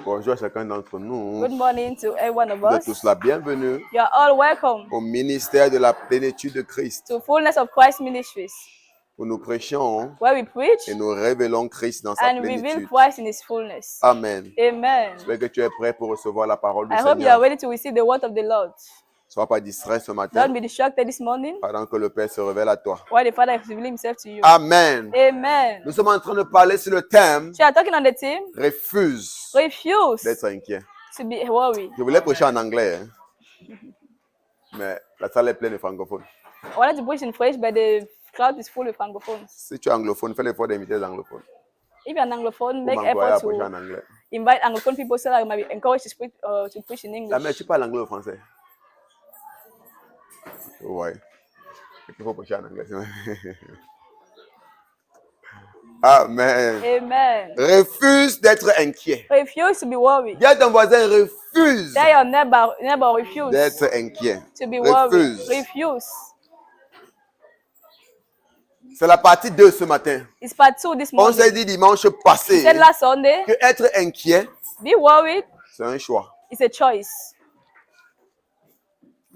Bonjour à chacun d'entre nous. Good morning to every one of Vous êtes us. tous la bienvenue You are all welcome au ministère de la plénitude de Christ, to Fullness of Christ Ministries, où nous prêchons where we preach et nous révélons Christ dans sa and reveal plénitude. Christ in His fullness. Amen. Amen. J'espère que tu es prêt pour recevoir la parole du I hope you are Seigneur. ready to receive the word of the Lord. Sois pas distrait ce matin Don't be distracted this morning pendant que le Père se révèle à toi. while the Father is revealing Himself to you. Amen. Amen. Nous sommes en train de parler sur le thème So you are talking on the theme, refuse refuse d'être inquiet. to be worried. Je voulais prêcher en anglais, hein, mais la salle est pleine de francophones. I wanted to preach in French, but the crowd is full of francophones. Si tu es anglophone, fais l'effort d'inviter les anglophones. If you're an anglophone, Pour make m'encourager à effort prêcher en to anglais. invite anglophone people so that you might be encouraged to preach in Ah, mais English. tu parles anglais ou français? Ouais. Il faut prêcher en anglais. Amen. Amen. Refuse d'être inquiet. Refuse to be worried. Dis à ton voisin, refuse Tell your neighbor refuse d'être inquiet. to be worried. Refuse. Refuse. C'est la partie 2 ce matin. It's part 2 this On s'est morning. dit dimanche We passé said last Sunday, que être inquiet, be worried c'est un choix. is a choice.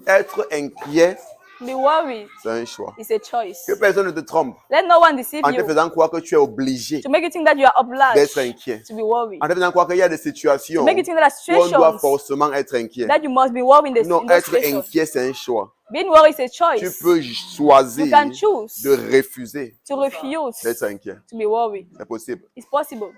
Être inquiet, Be worried c'est un choix. is a choice. Que personne ne te trompe Let no one deceive en te you faisant croire que tu es obligé to make you think that you are obliged d'être inquiet. to be worried. En te faisant croire qu'il y a des situations To make you think that there où are on doit situations forcément être inquiet. that you must be worried in Non, those être situations. inquiet, c'est un choix. Being worried is a Tu choice. peux You choisir can choose de refuser to refuse d'être inquiet. to be worried. C'est possible. It's possible.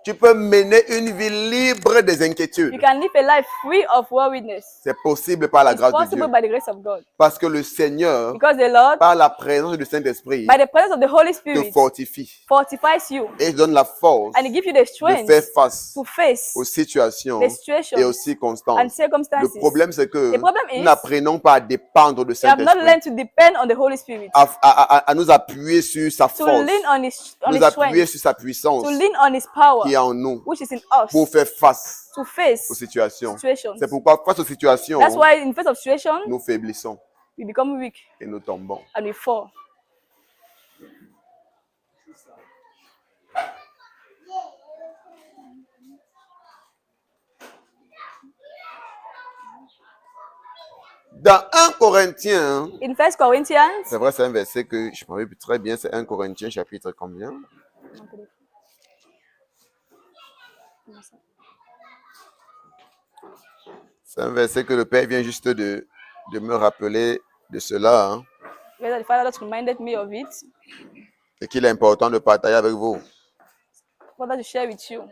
Tu peux mener une vie libre des inquiétudes. You can live a life free of worriedness. C'est possible par la It's grâce de possible Dieu. by the grace of God. Parce que le Seigneur, Because the Lord, par la présence du Saint-Esprit, by the presence of the Holy te Spirit, fortifie fortifies you et donne la force and He gives you the de strength faire face to face aux situations the situations et aux and circonstances. circumstances. Le problème, c'est que The problem nous is n'apprenons pas à dépendre de we have not Saint-Esprit, learned to depend on the Holy Spirit, à nous appuyer sur sa to force, lean on His nous appuyer strength, sur sa puissance to lean on His power, qui est en nous which is in pour us, faire face to aux face situations. situations. C'est pourquoi, face aux situations, That's why in face of situation, nous faiblissons we become weak et nous tombons. and we fall. Dans 1 Corinthiens, In 1 Corinthians, c'est vrai, c'est un verset que je me rappelle très bien, c'est 1 Corinthiens chapitre combien? C'est un verset que le Père vient juste de me rappeler de cela, hein, the Father just reminded me of it, et qu'il est important de partager avec vous. Father, to share with you.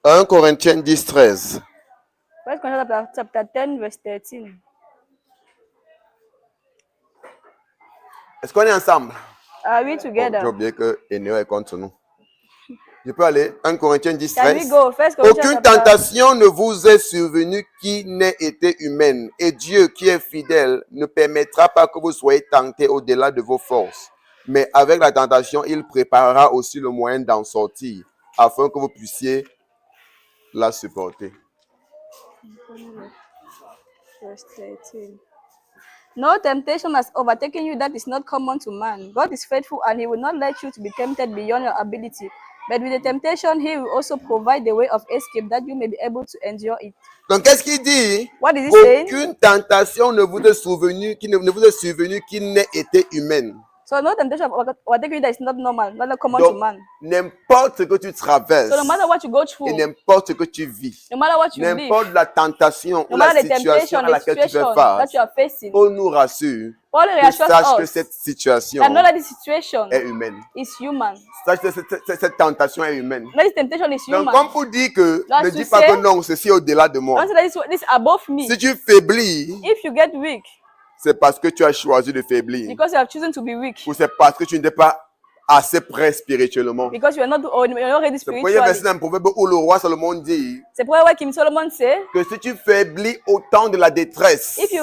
« 1 Corinthiens 10, 13. 1 Corinthians chapter 10, verse 13. Est-ce qu'on est ensemble? Are we Oh, together? j'ai oublié que Eneo est contre nous. Je peux aller 1 Corinthiens 10, Can we 13. go? First Corinthians Aucune chapter- tentation ne vous est survenue qui n'ait été humaine. Et Dieu, qui est fidèle, ne permettra pas que vous soyez tentés au-delà de vos forces. Mais avec la tentation, il préparera aussi le moyen d'en sortir, afin que vous puissiez la supporter. Verse 13. No temptation has overtaken you that is not common to man. God is faithful and he will not let you to be tempted beyond your ability. But with the temptation, he will also provide the way of escape that you may be able to endure it. Donc, qu'est-ce qu'il dit? What is he saying? Aucune tentation ne vous est survenue qui n'ait été humaine. So no temptation has overtaken you that is not normal, not common to Donc, man. n'importe ce que tu traverses So no matter what you go et through, n'importe ce que tu vis, no matter what you live, n'importe la tentation no ou la matter the situation temptation, à the laquelle tu fais situation face, that you are facing, Paul nous rassure Paul que reassures sache que us cette situation that know that this situation est humaine. is human. Sache que cette tentation est humaine. That this temptation is Donc, human. comme pour dire que That's ne to dis pas say- que non, ceci est au-delà de moi. Don't say that this is above me. Si tu faiblis, If you get weak, c'est parce que tu as choisi de faiblir. because you have chosen to be weak, Ou c'est parce que tu n'étais pas assez près spirituellement. because you are not, or you're not ready C'est pourquoi il y a un verset spiritually. dans le proverbe où le roi Salomon dit C'est pourquoi King Solomon said, que si tu faiblis au temps de la détresse, if you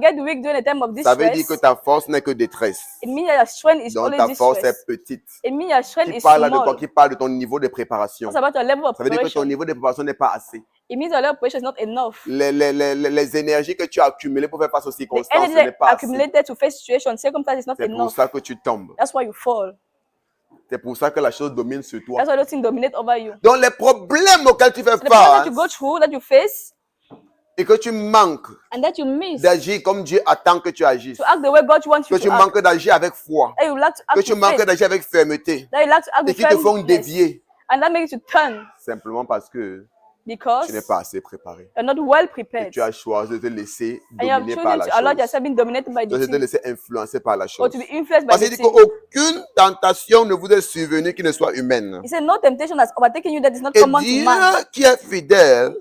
get weak during the time of ça veut dire distress, que ta force n'est que détresse. it means that your strength is Donc always ta force distress. est petite. It means your strength Qui is parle là de quoi? small. Qui parle de ton niveau de préparation. It's about your level of Ça veut dire que ton preparation. niveau de préparation n'est pas assez. It means your level of preparation is not enough. Les énergies que tu as accumulées pour faire face aux The circonstances, energy ce n'est that pas assez. accumulated to face situation, circumstances is not C'est pour enough. ça que tu tombes. That's why you fall. C'est pour ça que la chose domine sur toi. That's why those things dominate over you. Donc les problèmes auxquels tu fais The problem that you go face through, that you face, et que tu manques and that you miss, d'agir comme Dieu attend que tu agisses. to act the way God wants Que you tu to act. manques d'agir avec foi. That you like to Que act tu with manques faith. d'agir avec fermeté. That you like to act Et with qui te font firmness. dévier. And that makes you turn Simplement parce que because tu n'es pas assez préparé. you're not well Et prepared. tu as choisi de te laisser And you have dominer par chosen la to allow chose. yourself being dominated by Tu as the choisi de te thing, laisser influencer par la or chose. to be influenced by Parce the qu'il dit thing. qu'aucune tentation ne vous est survenue qui ne soit humaine. He said, no temptation has overtaken you that is not Et common to Dieu man. qui est fidèle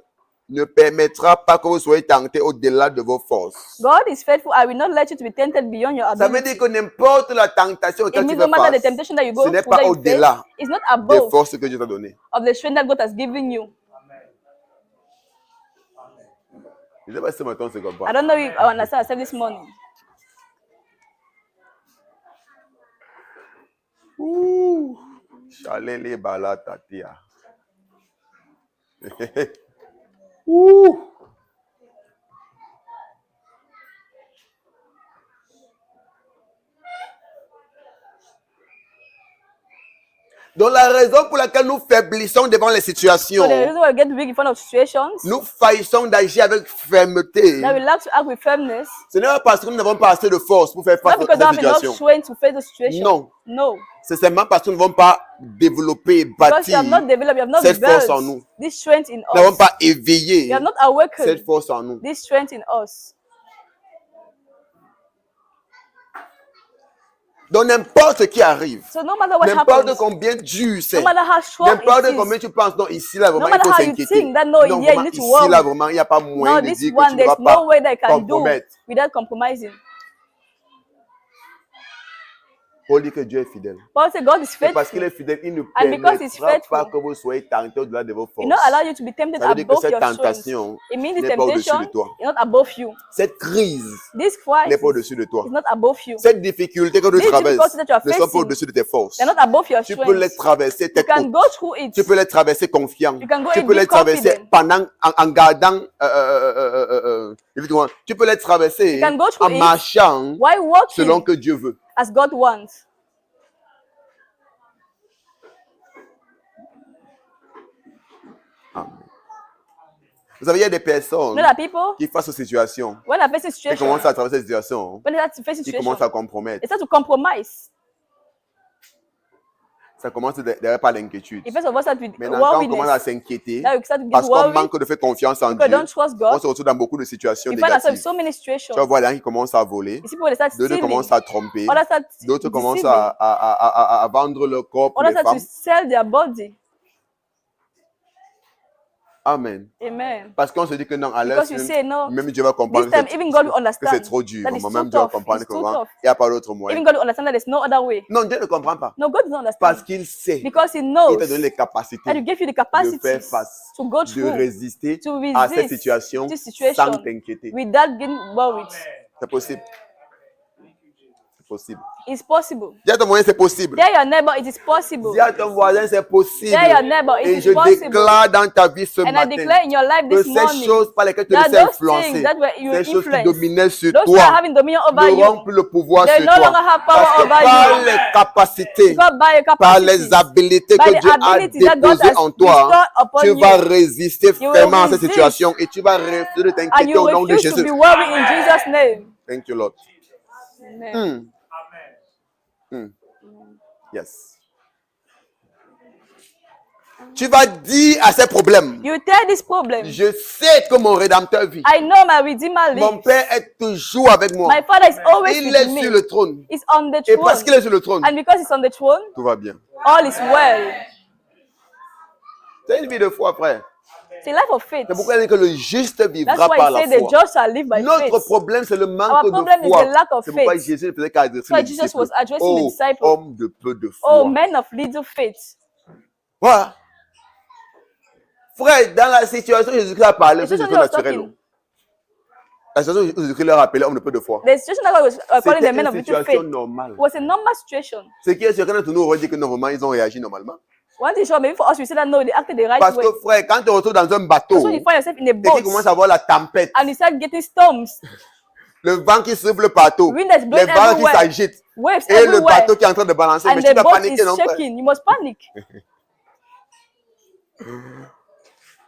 ne permettra pas que vous soyez tentés au-delà de vos forces. God is faithful. I will not let you to be tempted beyond your Ça veut ability. dire que n'importe la tentation It auquel tu means no fais matter the face, temptation that you go ce n'est through, pas that you face, au-delà it's not des above forces que Dieu t'a données. of the strength that God has given you. Je ne sais pas si ce matin c'est comme I ça. don't know if I understand. I said this morning. Ouh. Chalele bala tatia. Ouh. Donc la raison pour laquelle nous faiblissons devant les situations, So the reason why we get weak in front of situations, nous faillissons d'agir avec fermeté, that we like to act with firmness, ce n'est pas parce que nous n'avons pas assez de force pour faire face not à because we cette have enough situation. strength to face the situation. Non. No. C'est seulement parce que nous n'avons pas développé, Because bâti, you have not developed, you have not cette force en built nous. this strength in nous n'avons us. pas éveillé You have not cette awakened force en nous. this strength in us. Donc n'importe ce qui arrive, So no matter what n'importe happens, combien dur c'est, no matter how strong n'importe it combien is, tu penses, non, ici là vraiment No il faut matter how you s'inquiéter. think that, no, Non, yeah, you vraiment, need to ici worry. là vraiment il n'y a pas moyen no, de this dire que one, tu ne there's vas no pas way that I can do compromettre. without compromising. Paul dit que Dieu est fidèle. Paul said God is Et parce qu'il faithful. est fidèle, il ne And because he's permettra pas faithful, que vous soyez tentés au-delà de vos He will not forces. allow you to be tempted Ça veut dire que above cette your strength. tentation It means this n'est pas au-dessus temptation de toi. is not above you. Cette crise This n'est crisis pas au-dessus de toi. is not above you. Cette difficulté que tu These traverses difficulties that you are ne sont pas facing, au-dessus de tes forces. They're not above your Tu peux les strength. traverser You tête can haute. go through it. Tu peux les traverser confiant. You can go Tu in peux les deep traverser confident. pendant, en gardant, évidemment, tu peux les traverser You can go through en it marchant Why selon walking que Dieu veut. as God wants? Amen. Vous savez, il y a des personnes You know that people, qui, face aux situations, when they face a qui situation, commencent à traverser ces situations, when they have to face a qui situation, commencent à compromettre. they start to compromise. Ça commence derrière par l'inquiétude. If first of all start with Maintenant, quand on commence à worriness, s'inquiéter, now you start to get parce qu'on worried manque de faire confiance en because Dieu, don't trust on God. se retrouve dans beaucoup de situations You find yourself in négatives. so many situations. Tu vas voir les gens qui commencent à voler, You see people, they start d'autres stealing, commencent à tromper, others start d'autres commencent deceiving, à vendre leur corps pour others les start to femmes. sell their body. Amen. Amen. Parce qu'on se dit que non, à l'heure, Because you say no. même Dieu va comprendre This time, even God will que understand c'est trop dur. that it's Même too Dieu va tough. comprendre It's que too vraiment, tough. il n'y a pas d'autre moyen. Even God will understand that there's no other way. Non, Dieu ne comprend pas. No, God doesn't understand. Parce qu'il sait Because He qu'il knows t'a donné les capacités that He gave you the de faire capacities face, to go de through, résister to à cette resist situation this sans situation t'inquiéter. without getting worried. C'est possible. C'est possible. It's possible. Dis à ton moyen, c'est possible. Tell your neighbor it is possible. Dis à ton voisin, c'est possible. Tell your neighbor it Et is je possible. déclare dans ta vie ce And I matin declare in your life que this ces morning choses par lesquelles tu that laissais those influencer, things that were you ces choses qui influenced, dominaient sur those who are toi, having dominion over n'auront you, plus le pouvoir they sur no toi. longer have power Parce que over par you. les capacités, Because by your par capacities, les habilités by que the Dieu a abilities that God déposées has en toi, bestowed upon tu you, vas résister you will fermement à cette resist. situation et tu vas refuser de and t'inquiéter you au nom de refuse to Jésus. be worried in Jesus' name. Thank you, Lord. Amen. Yes. Tu vas dire à ces problèmes, You tell this problem, je sais que mon Rédempteur vit. I know my Redeemer Mon lives. Père est toujours avec moi. My Father is always Il with est me. sur le trône. He's on the Et parce throne. qu'il est sur le trône, And because He's on the throne, tout va bien. all is well. C'est une vie de foi, frère. It's a life of faith. C'est pourquoi il dit que le juste That's vivra why par He la said the foi. just shall live by Notre faith. problème, c'est le Our manque problem de is foi. the lack of C'est pourquoi faith. Jésus ne faisait qu'adresser So les Jesus disciples. was addressing the Oh, disciples. homme de peu de Oh, foi. men of little faith. Voilà. Frère, dans la situation où Jésus-Christ a parlé, The c'est situation he was naturel. talking, La situation où Jésus-Christ leur a appelé homme de peu de foi. the situation that God was calling C'était the men une of little situation faith normale. was a normal situation. Ce qui est sûr, quand nous aurait dit que normalement, ils ont réagi normalement. One thing sure, maybe for us, we say that no, they acted the right Parce way. que frère, quand tu te retrouves dans un bateau Because when you find yourself in a et qu'il boat commence à avoir la tempête, and you start getting storms, le vent qui souffle partout, wind that's les blowing vagues qui everywhere, s'agitent waves et le everywhere, bateau qui est en train de balancer, and mais the tu vas boat paniquer, is non frère? shaking, you must panic.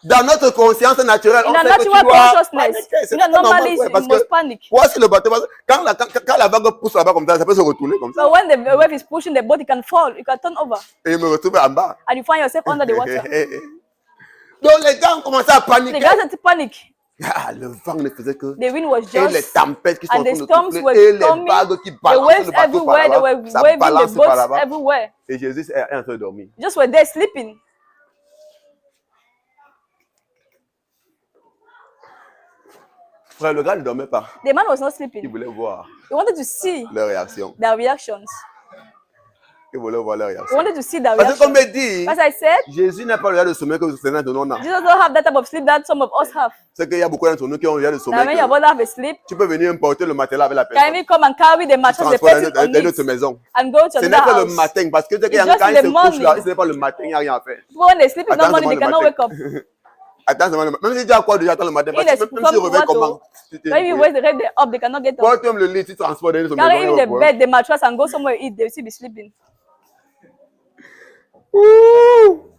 Dans notre conscience naturelle, on In a sait que tu natural dois consciousness, paniquer. C'est you know, normal, normally frère, you parce must que panic. voici le bateau, quand la vague pousse là-bas comme ça peut se retourner comme ça. So when the wave is pushing the boat, it can fall, it can turn over, Et il me retrouve en bas. and you find yourself under the water. Donc les gars ont commencé à The paniquer. guys had to panic. Ah, le vent ne faisait que... The wind was Et les just, tempêtes qui sont en and train the de storms souffler, were et les coming, vagues qui the balancent waves le bateau par everywhere, they là-bas. were Ça waving the balance par boats là-bas. everywhere. Et Jésus est en train de dormir. Just were there sleeping. Frère, le gars ne dormait pas. The man was not Il sleeping. voulait voir He wanted to see leur réaction. their reactions. Il voulait voir leur He réaction. wanted to see their Parce que comme reactions. il dit, As I said, Jésus n'a pas le regard de sommeil que certains de nous ont. Jesus don't have that type of sleep that some of us have. C'est qu'il y a beaucoup d'entre nous qui ont le regard de Now sommeil. when your brother have a sleep, Tu peux venir importer le matelas avec la can personne. we come and carry the mattress, the Transporter person on dans notre it, maison. and go to Ce n'est another que le house? matin. Parce que It's quand just il in the se couche là, morning. ce n'est pas le matin, il n'y a rien à faire. People when they sleep in the Attends morning, they seulement cannot le wake up. Attends, même si tu as quoi déjà, attends le matin. Parce If que they même si tu come to réveilles what comment when you wake them up, they cannot get up. Quand tu aimes le lit, tu transportes dans son Carry maison. even the bed, the mattress, and go somewhere eat. They'll still be sleeping. Ouh!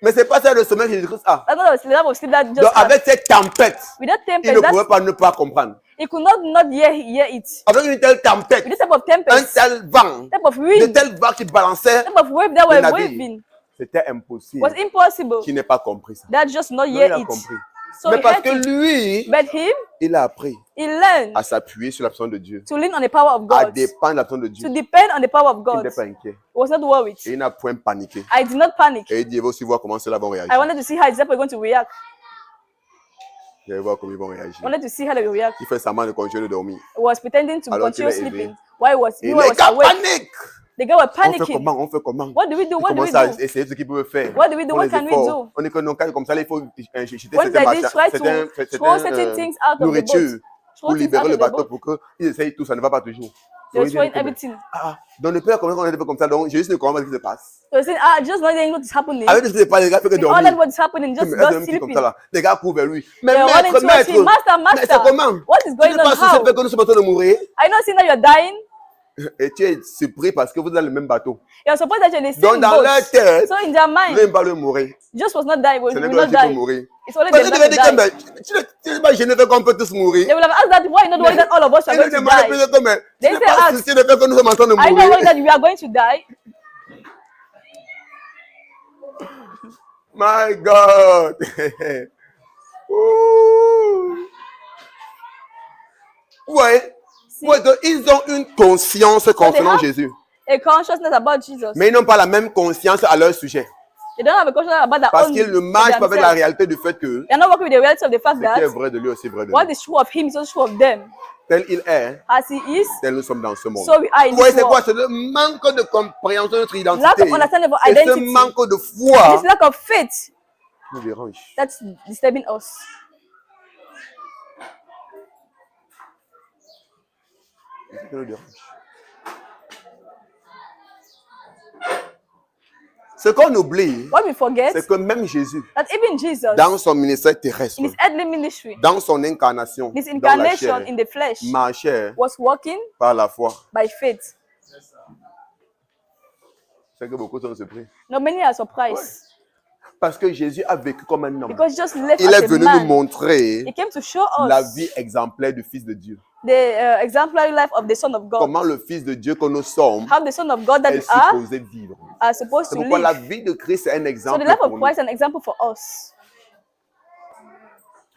Mais c'est pas ça le sommeil que Jésus-Christ a. That's not the level of sleep that just Donc has. avec cette tempête, Without il ne tempest, pouvait pas ne pas comprendre. he could not hear it. Avec une telle tempête, With this type of un tempest, tel vent, type of de wind, tels vents qui balançaient, type of wave that le were navire. waving, C'était impossible was impossible. qu'il n'ait pas compris ça. That just not Non, il hear a it. compris. So Mais he parce had que to. lui, But him, il a appris he learned à s'appuyer sur la puissance de Dieu, to lean on the power of à God, dépendre de la puissance de to Dieu. depend on the power of Il God. n'était pas He inquiet. was not worried. Et il n'a point paniqué. I did not panic. Et il dit, il va aussi voir comment cela va I réagir. wanted to see how Giuseppe was going to react. Il va voir comment ils vont réagir. I wanted to see how they will react. Il fait semblant de continuer de dormir. He was pretending to Alors qu'il continue est éveillé. sleeping. Why was Et he les was gars awake? paniquent. The guys were On fait panicking. comment? On fait comment? What do we do? Ils What do we commencent à do? essayer ce qu'ils peuvent faire. What do we do? Pour What les can we efforts. do? On est que non, comme ça, il faut jeter When certaines they try to throw certain things out of the nourriture boat, pour throw things out libérer of le the bateau boat, pour qu'ils essayent tout, ça ne va pas toujours. they're Donc, ils throwing disent que, everything. donc ne peut pas comprendre qu'on est comme ça. Donc Jésus ne comprend pas ce qui se passe. So saying, I just not knowing what is happening. Avec tout ce qui se passe, les gars font que All dormir. that what is happening, just Mais not un petit comme sleeping. ça là. Les gars courent vers lui. Mais They're running maître, towards him. Master, mais c'est master. comment? What is Tu going n'es pas on? sur ce How? fait que nous sommes en train de mourir. I know seeing that you're dying. Et tu es surpris parce que vous êtes dans le même bateau. You're supposed that you're in the Donc same dans leur boat. tête, So in their lui mind, ne va pas mourir. just was not die. Will Ce n'est not que lui qui peut die. mourir. It's only Parce the que tu man vas who dire die. que tu n'es pas gêné de faire qu'on peut tous mourir. They will have asked that why not worried that all of us are Il going ne to demande plus die. de comme tu They n'es say, pas ask, soucié de faire que nous sommes en train de I know mourir. worried that we are going to die. My God. Ouh. Ouais. Ouais, donc ils ont une conscience concernant have- Jésus. A consciousness about Jesus. Mais ils n'ont pas la même conscience à leur sujet. They don't have a consciousness about their Parce own. qu'ils ne marchent pas avec la réalité du fait que They're not working with the reality of the fact ce qui est that vrai de lui aussi est vrai de what nous. is true of him is also true of them. Tel il est, As he is, tel nous sommes dans ce monde. so we are in Vous voyez, this c'est quoi? world. C'est le manque de compréhension de notre Lack identité. of understanding of our Et ce identity. manque de This foi lack of faith nous dérange. that's disturbing us. Ça nous dérange. Ce qu'on oublie, What we forget c'est que même Jésus, that even Jesus, dans son ministère terrestre, in his earthly ministry, dans son incarnation, his dans la incarnation chair, in the flesh, marchait was walking par la foi. by faith. C'est que beaucoup sont surpris. Now many are surprised Parce que Jésus a vécu comme un homme. because just left Il as est a venu nous man. montrer He came to show la us vie exemplaire du Fils de Dieu. the exemplary life of the Son of God. Comment le Fils de Dieu que nous sommes How the Son of God that we est supposé vivre. are supposed C'est to pourquoi la live. vie de Christ est un So exemple the life pour of nous. Christ is an example for us.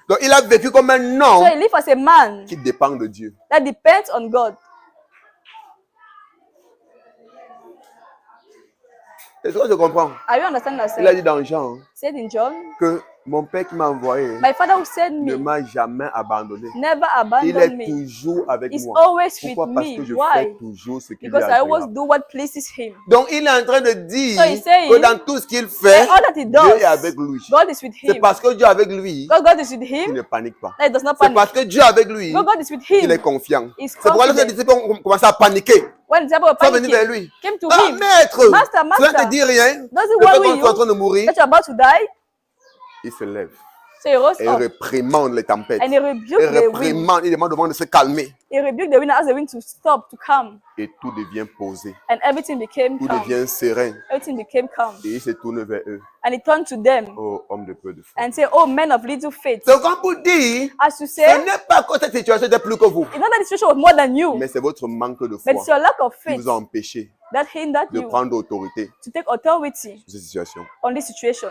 Donc il a vécu comme un So homme he lived as a man qui dépend de Dieu. that depends on God. Est-ce que je comprends? Are you understanding Il a ourselves? dit dans Jean Said in John, que mon Père qui m'a envoyé my Father who sent ne me m'a jamais abandonné. never Il abandoned est me. toujours avec He's moi. always with Pourquoi? Parce me. que je Why? fais toujours ce qui lui est Because I always agréable. do what pleases him. Donc il est en train de dire So he's saying que dans tout ce qu'il fait, And all that he Dieu does, est avec lui. God is with C'est him. parce que Dieu est avec lui God is with qu'il him. ne panique pas. That he does not C'est panic. parce que Dieu est avec lui God is with qu'il est him. confiant. He's C'est pourquoi lorsque les confident. disciples ont commencé à paniquer, When the disciples were ils sont venus vers panicking, lui. came to Ah, him. maître, Master, cela ne master, te dit rien. does it Le fait worry qu'on soit en train de you mourir, that you're about to die? il se lève So he rose et il up réprimande les tempêtes. and he Il rebuked the wind. réprimande, il demande au vent de se calmer. He rebuked the wind and asked the wind to stop, to calm. Et tout devient posé. And everything became Tout calm. devient serein. Everything became calm. Et il se tourne vers eux. And he turned to them Oh, homme de peu de foi. and said, Oh, men of little faith. C'est comme pour dire, As you ce say, n'est pas que cette situation était plus que vous, it's not that the situation was more than you, mais c'est votre manque de but foi it's your lack of qui faith vous a empêché that hindered de you prendre autorité to take authority sur cette situation. on this situation.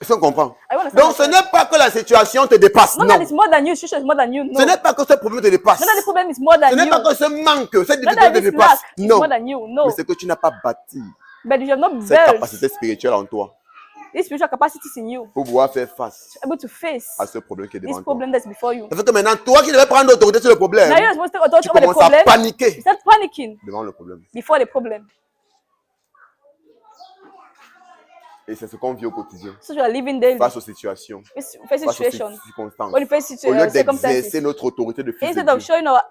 Est-ce qu'on comprend? I want to Donc ce n'est pas que la situation te dépasse, Not non. that it's more than you, the situation is more than you, no. Ce n'est pas que ce problème te dépasse. Not that the problem is more than Ce n'est you. pas que ce manque, cette Not difficulté that te this lack dépasse. is Non. more than you, no. Mais c'est que tu n'as pas bâti But you have not cette built capacité spirituelle en toi these spiritual capacities in you pour pouvoir faire face to be able to face à ce problème qui est this devant toi. problem that's before you. Ça fait que maintenant, toi qui devais prendre l'autorité sur le problème, Now you're supposed to take authority tu over the commences à problem. paniquer You start panicking devant le problème. before the problem. Et c'est ce qu'on vit au quotidien, So you are living daily. face aux situations, Face face aux situations. circonstances. When you face Au lieu circumstances. d'exercer notre autorité de fils de Instead of Dieu, showing our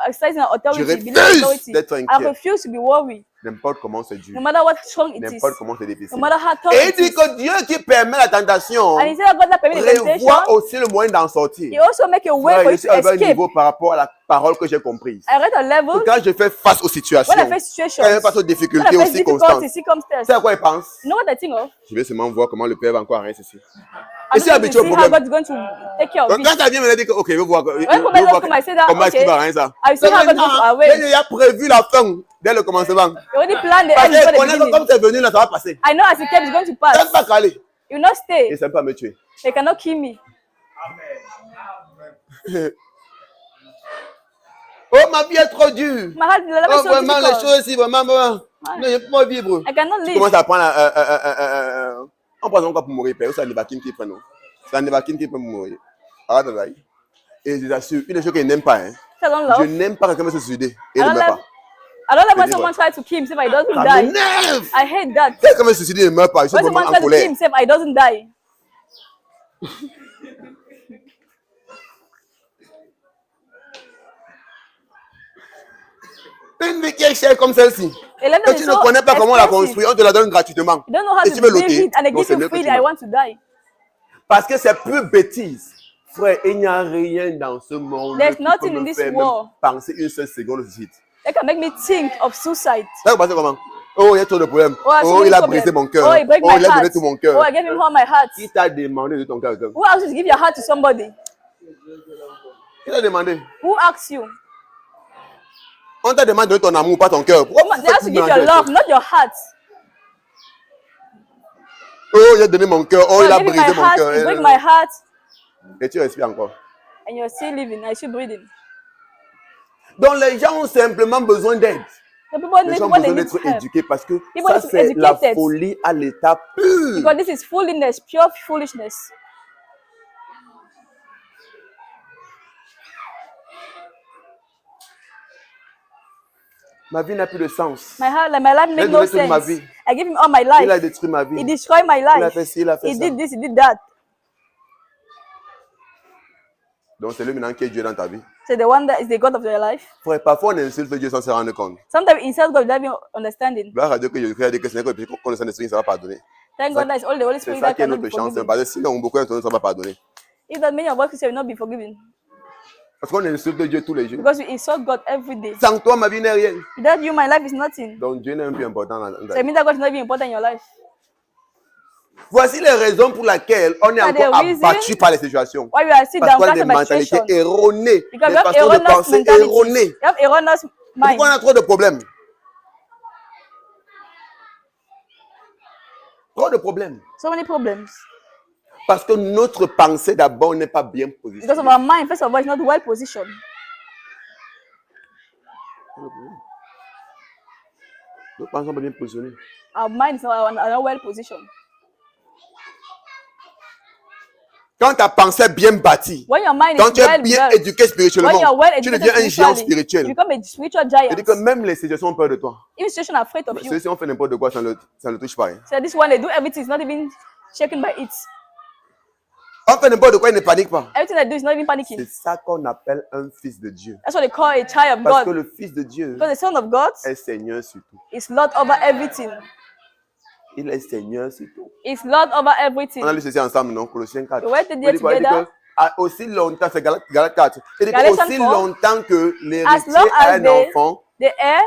exercising our authority, Je believing refuse authority, d'être I inquiet. refuse to be worried. n'importe comment c'est dur, No matter what strong it is, n'importe comment c'est difficile. no matter how tough Et il it dit is. que Dieu qui permet la tentation And he said that God that permit the temptation, prévoit aussi le moyen d'en sortir. he also make a way Frère, for je you suis to à un escape. niveau par rapport à la parole que j'ai comprise. I read a level Quand je fais face aux situations, when I face situations, quand je fais face aux when I difficultés, aux face circonstances, difficulties, circumstances. c'est à quoi il pense? You know what I think of? Je vais seulement voir comment le Père va encore arrêter ceci. I'm Et si just going habitué to au see how problème. God is going to take care of Donc, it. quand ça vient me dire que, ok, je vais voir, When problem does come, I say that, comment est-ce qu'il okay, va arrêter ça? I see how God goes away. Il y a prévu la fin dès le commencement. You already planned the Parce end before qu'il the connaît que beginning. comme c'est venu là, ça va passer. I know as it came, it's going to Ça ne pass. va pas caler. You will not Et stay. ça ne peut pas me tuer. They cannot kill me. Oh, ma vie est trop dure. My heart, the life Oh, is so vraiment, les difficult. choses ici, vraiment. Non, je ne peux pas vivre. I cannot Tu live. commences à prendre on prend encore pour mourir, c'est un Nevakin qui prend. C'est un Nevakin qui peut mourir. Arrête de là. Et je t'assure, une des choses que je n'aime pas, hein. I don't Je love. n'aime pas quand quelqu'un me se suicider et I ne don't meurt love. pas. I don't love when dis someone quoi? tries to kill himself and he doesn't Ça die. m'énerve. I hate that. Quand quelqu'un me suicide et ne meurt pas, je suis When vraiment someone en tries to kill colère. himself and he doesn't die. Une vie qui est chère comme celle-ci. A life Que that tu is ne so connais pas comment la expensive. construire, on te la donne gratuitement. You don't know how Et to tu veux live l'ôter. it and they Non, give c'est you mieux que freely. tu I meurs. want to die. Parce que c'est plus bêtise. Frère, il n'y a rien dans ce monde There's qui nothing peut in me this faire même world. penser une seule seconde au suicide. They can make me think of suicide. Ça va passer comment? Oh, il y a trop de problèmes. Oh, I have so Oh, many il a problems. brisé mon cœur. Oh, he break my il a donné heart. tout mon cœur. Oh, I gave him all my heart. Qui t'a demandé de ton cœur? Who asked you to give your heart to somebody? Qui t'a demandé? Who asked you? On t'a demandé de donner ton amour, pas ton cœur. Pourquoi They asked you to give your love, not your heart. Oh, il a donné mon cœur. Oh, Oh, il I a gave him my brisé mon heart. He break my cœur. heart. Et tu respires encore. And you're still living. I still breathing. Donc les gens ont simplement besoin d'aide. The people Les need gens ont what they besoin need d'être help. éduqués parce que People ça, need to be c'est la educated. folie à l'état pur. Because this is foolishness, pure foolishness. Ma vie n'a plus de sens. My life J'ai made no donné toute ma sense. vie. I gave him all my Il a life. détruit ma vie. He destroyed my Il a life. fait ci, il a fait He ça. did this, he did that. Donc, c'est lui maintenant qui est Dieu dans ta vie. So the one that is the God of your life. Frère, parfois, on insulte Dieu sans se rendre compte. Sometimes we insult God without even understanding. Gloire à Dieu que Jésus-Christ a dit que ce n'est que le péché qu'on connaît Saint-Esprit, ça va pardonner. Thank God that it's all the Holy C'est Spirit ça that qui est cannot notre be chance. forgiven. Parce que sinon, beaucoup d'entre nous ne sont pas pardonnés. If that many of us will not be forgiven. Parce qu'on insulte Dieu tous les jours. Because we insult God every day. Sans toi, ma vie n'est rien. Without you, my life is nothing. Donc, Dieu n'est même plus important dans ta So it vie. means that God is not even important in your life. Voici les raisons pour lesquelles on est Are the encore reasons abattu par les situations. Why we are still Parce qu'on a downcast des by mentalités situation. erronées, Because des we have façons de erroneous penser mentality. erronées. We have erroneous mind. Pourquoi on a trop de problèmes? Trop de problèmes. So many problems. Parce que notre pensée d'abord n'est pas bien Because of positionnée. our mind, first of all, is not well positioned. Notre pensée n'est pas bien positionnée. Our mind is not well positioned. Quand ta pensée est bien bâtie, When your mind quand is tu es well bien built, éduqué spirituellement, when you are well tu educated deviens un géant spiritually, spirituel. you become a spiritual C'est-à-dire giant. que même les situations ont peur de toi. Even situation are afraid of you. Si on fait n'importe quoi, ça ne touche pas. Hein. So this one, they do everything, is not even shaken by it. On fait n'importe quoi, il ne panique pas. Everything they do is not even panicking. C'est ça qu'on appelle un fils de Dieu. That's what they call a child of Parce que God. le fils de Dieu Because the Son of God est Seigneur sur tout. is Lord over everything. Il est Seigneur sur tout. Is Lord over On a everything. lu ceci ensemble, non? Colossiens 4. We read it Il dit quoi? Il dit together. que, aussi longtemps, c'est Galates 4. Il dit que Galatians aussi 4, longtemps que As l'héritier long est as un enfant, the heir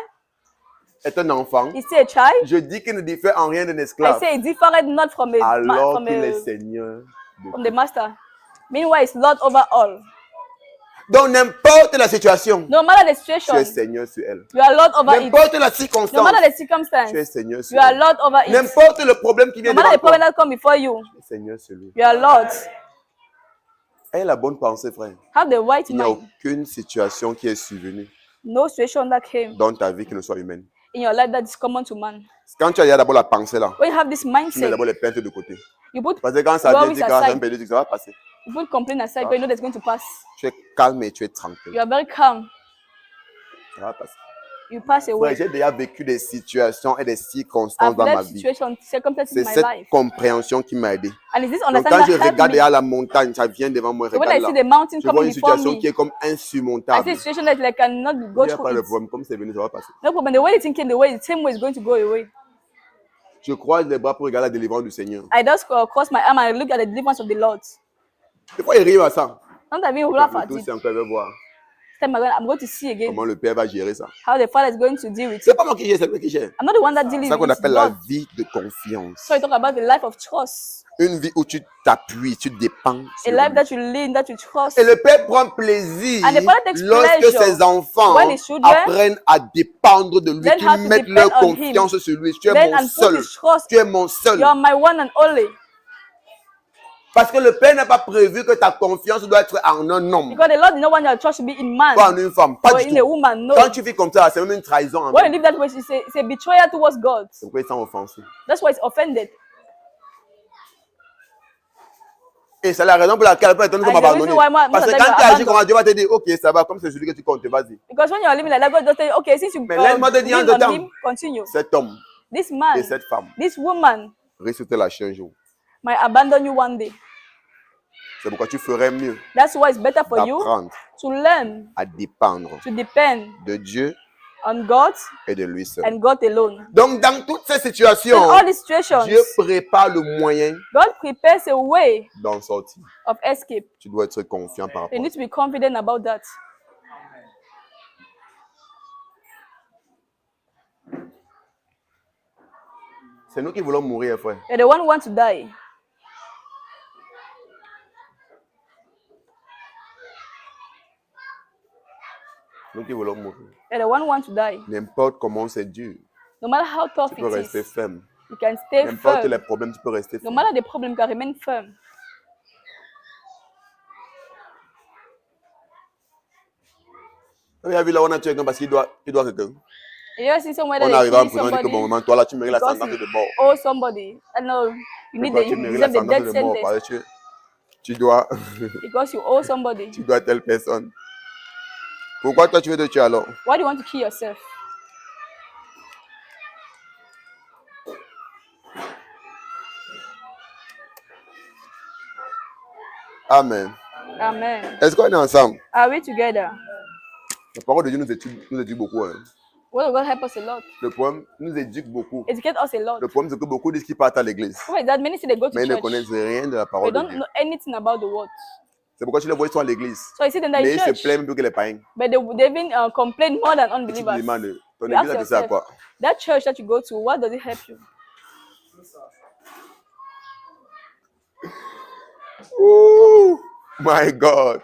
est un enfant, is still a child, je dis qu'il ne diffère en rien d'un I esclave, say it different not from alors qu'il est Seigneur de from tout. the master. Meanwhile, it's Lord over all. Donc, n'importe la situation, No matter the tu es situation, Seigneur sur elle. you are Lord over it. N'importe la No circonstance, matter the tu es circumstance, Seigneur sur you are elle. Lord over it. N'importe le problème qui vient No matter devant the problem toi, that come before you, tu es Seigneur sur lui. you are Lord. Aie la bonne pensée, frère. Have the right Il n'y a mind. aucune situation qui est survenue No situation that came dans ta vie qui ne soit humaine. in your life that is common to man. Quand tu as d'abord la pensée là, When you have this tu mets mindset, d'abord les plaintes de côté. you put Parce que quand ça vient, worries tu dis que ça aside. me dit que ça va passer. You put complaint aside, because you know that's going to pass. Tu es calme et tu es tranquille. You are very calm. Ça va passer. You pass Ouais, away. j'ai déjà vécu des situations et des circonstances I've dans ma left vie. situation, circumstances C'est in my cette life. compréhension qui m'a aidé. And is this Donc understanding quand je that helped regarde me? derrière la montagne, ça vient devant moi, So when I regarde see là. the mountain Je vois coming une before situation me, qui est comme I insurmontable. see a situation that I cannot go Il n'y a pas through de it. problème. Comme c'est venu, ça va passer. No problem. The way the thing came, the same way it's going to go away. Je croise les bras pour regarder la délivrance du Seigneur. I just cross my arm and look at the deliverance of the Lord. Des fois, il arrive à ça. Sometimes we laugh Le at tout, it. c'est encore, je vais voir This time I'm going to see again comment le Père va gérer ça. how the Father is going to deal with C'est it. pas moi qui gère, c'est lui qui gère. I'm not the one that C'est dealing ça qu'on with it. appelle it's la God. vie de confiance. So I talk about the life of trust. Une vie où tu t'appuies, tu dépends A sur life lui. that you lean, that you trust. Et le Père prend plaisir And the Father takes lorsque pleasure ses enfants when his children apprennent à dépendre de lui, learn qu'ils how to mettent depend leur on him. confiance sur lui. Tu es Learn mon and put seul. his trust. Tu es mon seul. You are my one and only. Parce que le Père n'a pas prévu que ta confiance doit être en un homme Because the Lord did not want your trust to be in man ou en une femme. Pas or du in a tout. woman. No. Quand tu vis comme ça, c'est même une trahison en When même. you live that way, it's a betrayal towards God. C'est pourquoi ils sont offensés. That's why it's offended. Et c'est la raison pour laquelle le Père est And comme the abandonné. reason why Parce que most of quand them tu are agis comme abandoned. Dieu va te dire, ok, ça va, comme c'est celui que tu comptes, vas-y. Because when you are living like that, God just say, okay, since you Mais laisse-moi te dire en lean deux on temps. him, continue. Cet homme This et man, cette femme this woman risquent de te lâcher un jour. might abandon you one day. C'est pourquoi tu ferais mieux That's why it's better for you d'apprendre to learn à dépendre to depend de Dieu on God et de lui seul. and God alone. Donc, dans toutes ces In situations, all these situations, Dieu prépare le moyen God prepares a way d'en sortir. of escape. Tu dois être confiant par You rapport à need ça. to be confident about that. C'est nous qui voulons mourir, frère. You're the one who wants to die. Nous qui voulons mourir. You're the one who wants to die. N'importe comment c'est dur, No matter how tough tu peux it rester is, ferme. you can stay N'importe les firm. problèmes, tu peux rester No ferme. matter the problem, you can remain firm. Vous avez vu là, on a tué quelqu'un parce qu'il doit quelqu'un. You ever see somewhere On that arrive à un they kill point, on dit que bon somebody moment, toi là, tu mérites la because sentence he de mort. owes somebody? I know you Pourquoi tu you mérites la deserve the sentence death de mort? sentence Parce que tu dois, because you owe somebody. tu dois telle personne. Pourquoi toi tu veux te tuer alors? Why do you want to kill yourself? Amen. Amen. Est-ce qu'on est ensemble? Are we together? La parole de Dieu nous éduque beaucoup. Hein. Word of God help us a lot. Le problème nous éduque beaucoup. Educate us a lot. Le problème c'est que beaucoup disent qu'ils partent à l'église. Wait, that many say they go to Mais ils ne church. connaissent rien de la They parole de don't Dieu. know anything about the word. C'est pourquoi tu les vois, ils sont à l'église. So I see them in Mais ils se church, plaignent plus que les païens. but they even complain more than Et tu te unbelievers. demandes, ton You église ask a fait ça à yourself, quoi? that church that you go to, what does it help you? Oh my God.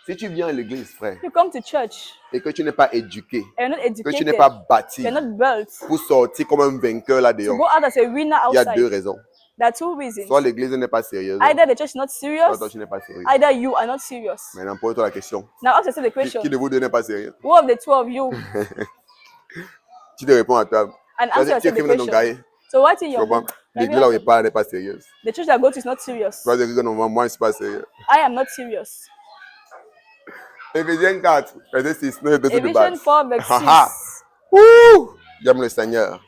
Si tu viens à l'église, frère, You come to church et que tu n'es pas éduqué, and you're not que tu educated, n'es pas bâti you're not built pour sortir comme un vainqueur là to dehors, go out as a winner il y a deux outside. raisons. There are two reasons. Soit l'église n'est pas sérieuse, Either the church is not soit serious, toi tu n'es pas sérieux. either you are not serious. Maintenant, pose-toi la question. Now ask yourself the Qui question, de vous deux n'est pas sérieux? who of the two of you? Tu te réponds à toi. And answer Tu yourself the écris dans ton question. cahier. So what in Tu your comprends? book? L'église là où il parle n'est pas sérieuse. The church that I go to is not serious. Tu vas dire que non, moi je ne suis pas sérieux. I am not serious. Éphésiens 4, verset 6. Nous de Ephesians base. 4 verse 6. Ah, ah. Ouh! J'aime le Seigneur.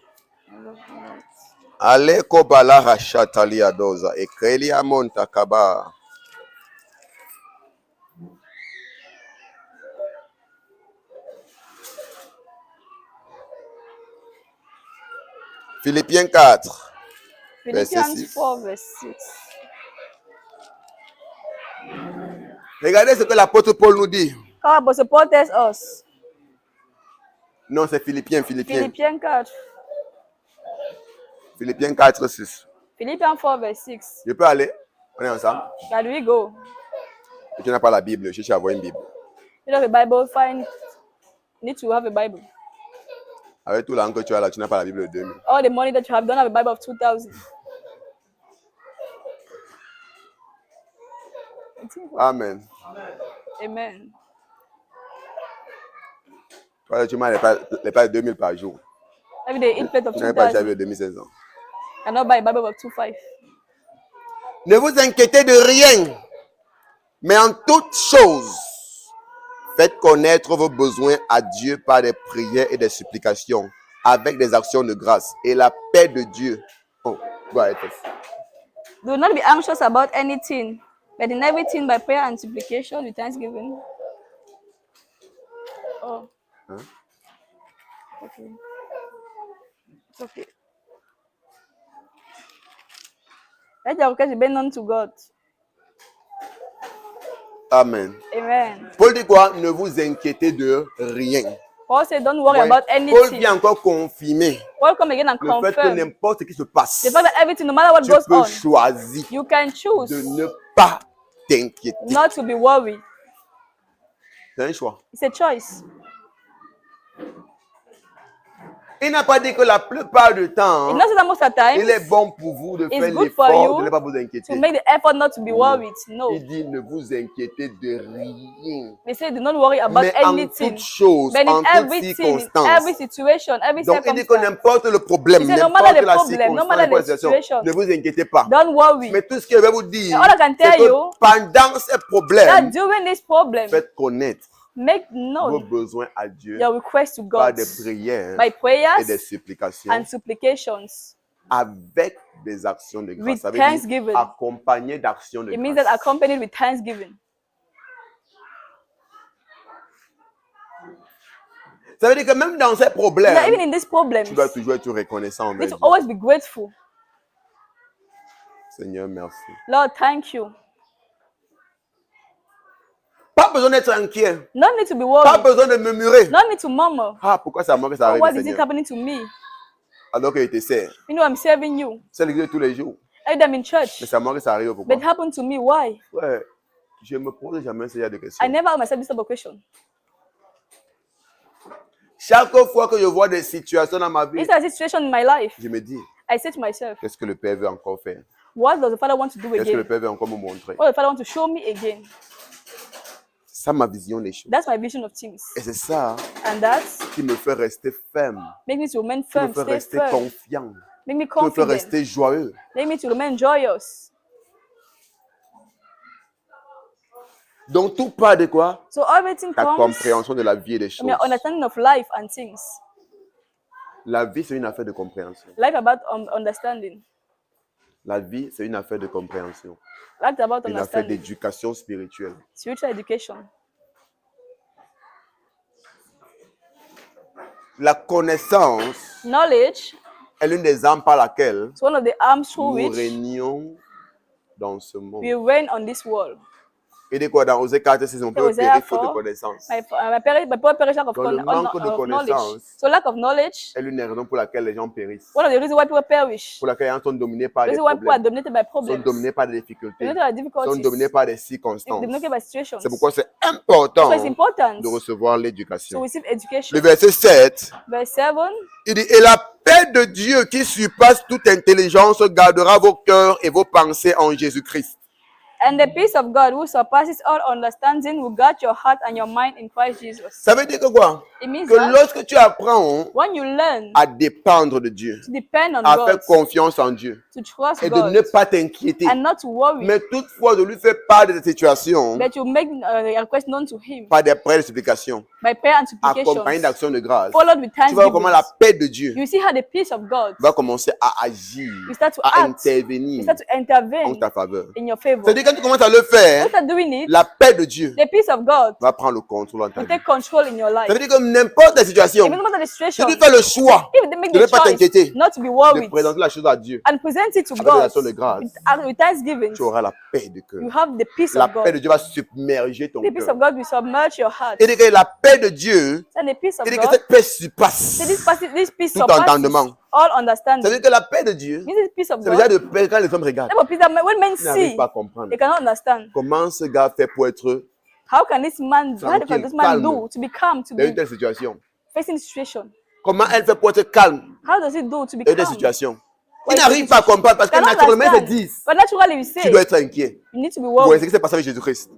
Aleko balaha shatalia doza ekrelia monta kaba. Philippiens 4, verset Philippians 6. 4 verse 6. Regardez ce que l'apôtre Paul nous dit. How Apostle Paul tells us? Non, c'est Philippiens. Philippians 4. Philippiens 4, 6. Philippians 4 verse 6. Je peux aller? On est ensemble? Shall we go? Et tu n'as pas la Bible, cherche à avoir une Bible. You have a Bible, fine. You need to have a Bible. Avec tout l'argent que tu as là, tu n'as pas la Bible de 2000. All the money that you have, don't have a Bible of 2000. Amen. Amen. Toi, tu m'as les pas de 2000 par jour. Every day, eat plate of Tu n'avais pas la 2000. Bible de 2500. Cannot buy a Bible of 25. Ne vous inquiétez de rien, mais en toutes choses, faites connaître vos besoins à Dieu par des prières et des supplications, avec des actions de grâce. Et la paix de Dieu. Oh, go ahead. Do not be anxious about anything, but in everything by prayer and supplication with thanksgiving. Oh. Huh? Okay. It's okay. Let your request be made known to God. Amen. Amen. Paul dit quoi? Ne vous inquiétez de rien. Paul said, don't worry Ouais. about Paul anything. vient encore confirmer Paul come again and le fait que confirm n'importe ce qui se passe, the fact that everything, no matter what tu goes peux on, choisir you can choose de ne pas t'inquiéter. not to be worried. C'est un choix. It's a choice. Il n'a pas dit que la plupart du temps, It's not that most of the time il est bon pour vous de It's faire good for l'effort you de ne pas vous to inquiéter. make the effort not to be worried. No. Il dit ne vous inquiétez de rien. They say do not worry about Mais en anything. toutes choses, But en in toutes everything, in circonstances. every situation, every Donc il dit que circumstance, n'importe le problème, He said, no n'importe matter the la problem, no circonstance, matter n'importe the la situation, situation, ne vous inquiétez pas. don't worry. Mais tout ce que je vais vous dire, And all I can c'est tell que you, pendant ces That problèmes, during this problem, faites connaître make vos known besoins à Dieu your request to par God des prières by et des prayers supplications and supplications avec des actions de grâce. with Ça veut dire thanksgiving. accompagné d'actions de It means that grâce. accompanied with thanksgiving. Ça veut dire que même dans ces That even problèmes, in these problems, tu dois toujours être reconnaissant you envers need to Dieu. always be grateful. Seigneur, merci. Lord, thank you. Pas besoin d'être inquiet. No need to be Pas worried. besoin de murmurer. No need to murmur. Ah, pourquoi c'est à moi que ça Oh, arrive, what is it Seigneur? happening to me? Alors qu'il te sert. You know, I'm serving you. C'est l'église de tous les jours. Every time in church. Mais c'est à moi que ça arrive. Pourquoi? But it happened to me. Why? Ouais, je me pose jamais ce genre de I questions. never asked myself this type of question. Chaque fois que je vois des situations dans ma vie, It's a situation in my life. je me dis, I say to myself, qu'est-ce que le Père veut encore faire? what does the Father want to do Qu'est-ce que le again? Père veut encore me montrer? What does the Father want to show me again? C'est ça ma vision des choses. That's my vision of things. Et c'est ça And that's qui me fait rester ferme, make me to remain qui me firm, fait stay rester firm. confiant, Make me qui me fait confident. rester joyeux. Make me to remain joyous. Donc tout part de quoi? So everything Ta comes compréhension de la vie et des from choses. your understanding of life and things. La vie, c'est une affaire de compréhension. Life about understanding. La vie, c'est une affaire de compréhension. Life about Une affaire understanding. d'éducation spirituelle. Spiritual education. La connaissance Knowledge est l'une des armes par laquelle is one of the arms through nous which régnons dans ce monde. we reign on this world. Et de quoi dans Osée 4, on peut Hosea périr faute de 4, connaissance. My poor perish lack of, Donc, le manque de knowledge. connaissance So lack of knowledge, est l'une des raisons pour laquelle les gens périssent. one of the reasons why people perish. Pour laquelle les gens sont dominés par The des reason why people are problèmes. dominated by Sont problems. dominés par des difficultés. Dominated by Sont difficulties. dominés par des circonstances. Dominated by situations. C'est pourquoi c'est important So it's important de recevoir to l'éducation. receive education. Le verset 7, Verse 7. il dit, et la paix de Dieu qui surpasse toute intelligence gardera vos cœurs et vos pensées en Jésus-Christ. And the peace of God, who surpasses all understanding, will guard your heart and your mind in Christ Jesus. Ça veut dire que quoi? It means Que that lorsque tu apprends when you learn à dépendre de Dieu, to depend on à God, faire confiance en Dieu to trust et de God, ne pas t'inquiéter, and not to worry, mais toutefois de lui faire part de tes situations that you make a request known to Him par des prières de supplication, by prayer and supplication, accompagnées d'actions de grâce, followed with tu vas voir comment la thanksgiving. paix de Dieu You see how the peace of God va commencer à agir, you start to à act, you intervenir start to en intervene ta faveur. in your favor. C'est-à-dire quand tu commences à le faire, After doing it, la paix de Dieu the peace of God va prendre le contrôle dans ta will vie. take control in your life. Ça veut dire que n'importe la situation, Even no matter the si situation, tu fais le choix if they make de ne the pas t'inquiéter, choice not to be de worried présenter la chose à Dieu, and present it to avec des God actions de grâce, with thanksgiving, tu auras la paix de cœur. you have the peace La of paix de God. Dieu va submerger ton The peace cœur. of God will submerge your heart. Et dit que la paix de Dieu, And the peace of il dit que God, cette paix surpasse. so this peace tout surpasses entendement. all Ça understanding. veut dire que la paix de Dieu, This is peace of c'est déjà God. de paix quand les hommes regardent. Type of peace that when men Ils n'arrivent see, pas à comprendre. they cannot understand. Comment ce gars fait pour être How can this man, how can Tranquille, this man calme. do to be calm, to dans une be telle situation? facing the situation? Comment elle fait pour être calme How does he do to be dans une telle calm? situation? Why Ils n'arrivent pas à comprendre parce que Cannot naturellement ils se understand. disent, But naturally we say, tu dois être inquiet. you need to be Vous voyez worried. ce qui s'est passé avec Jésus-Christ.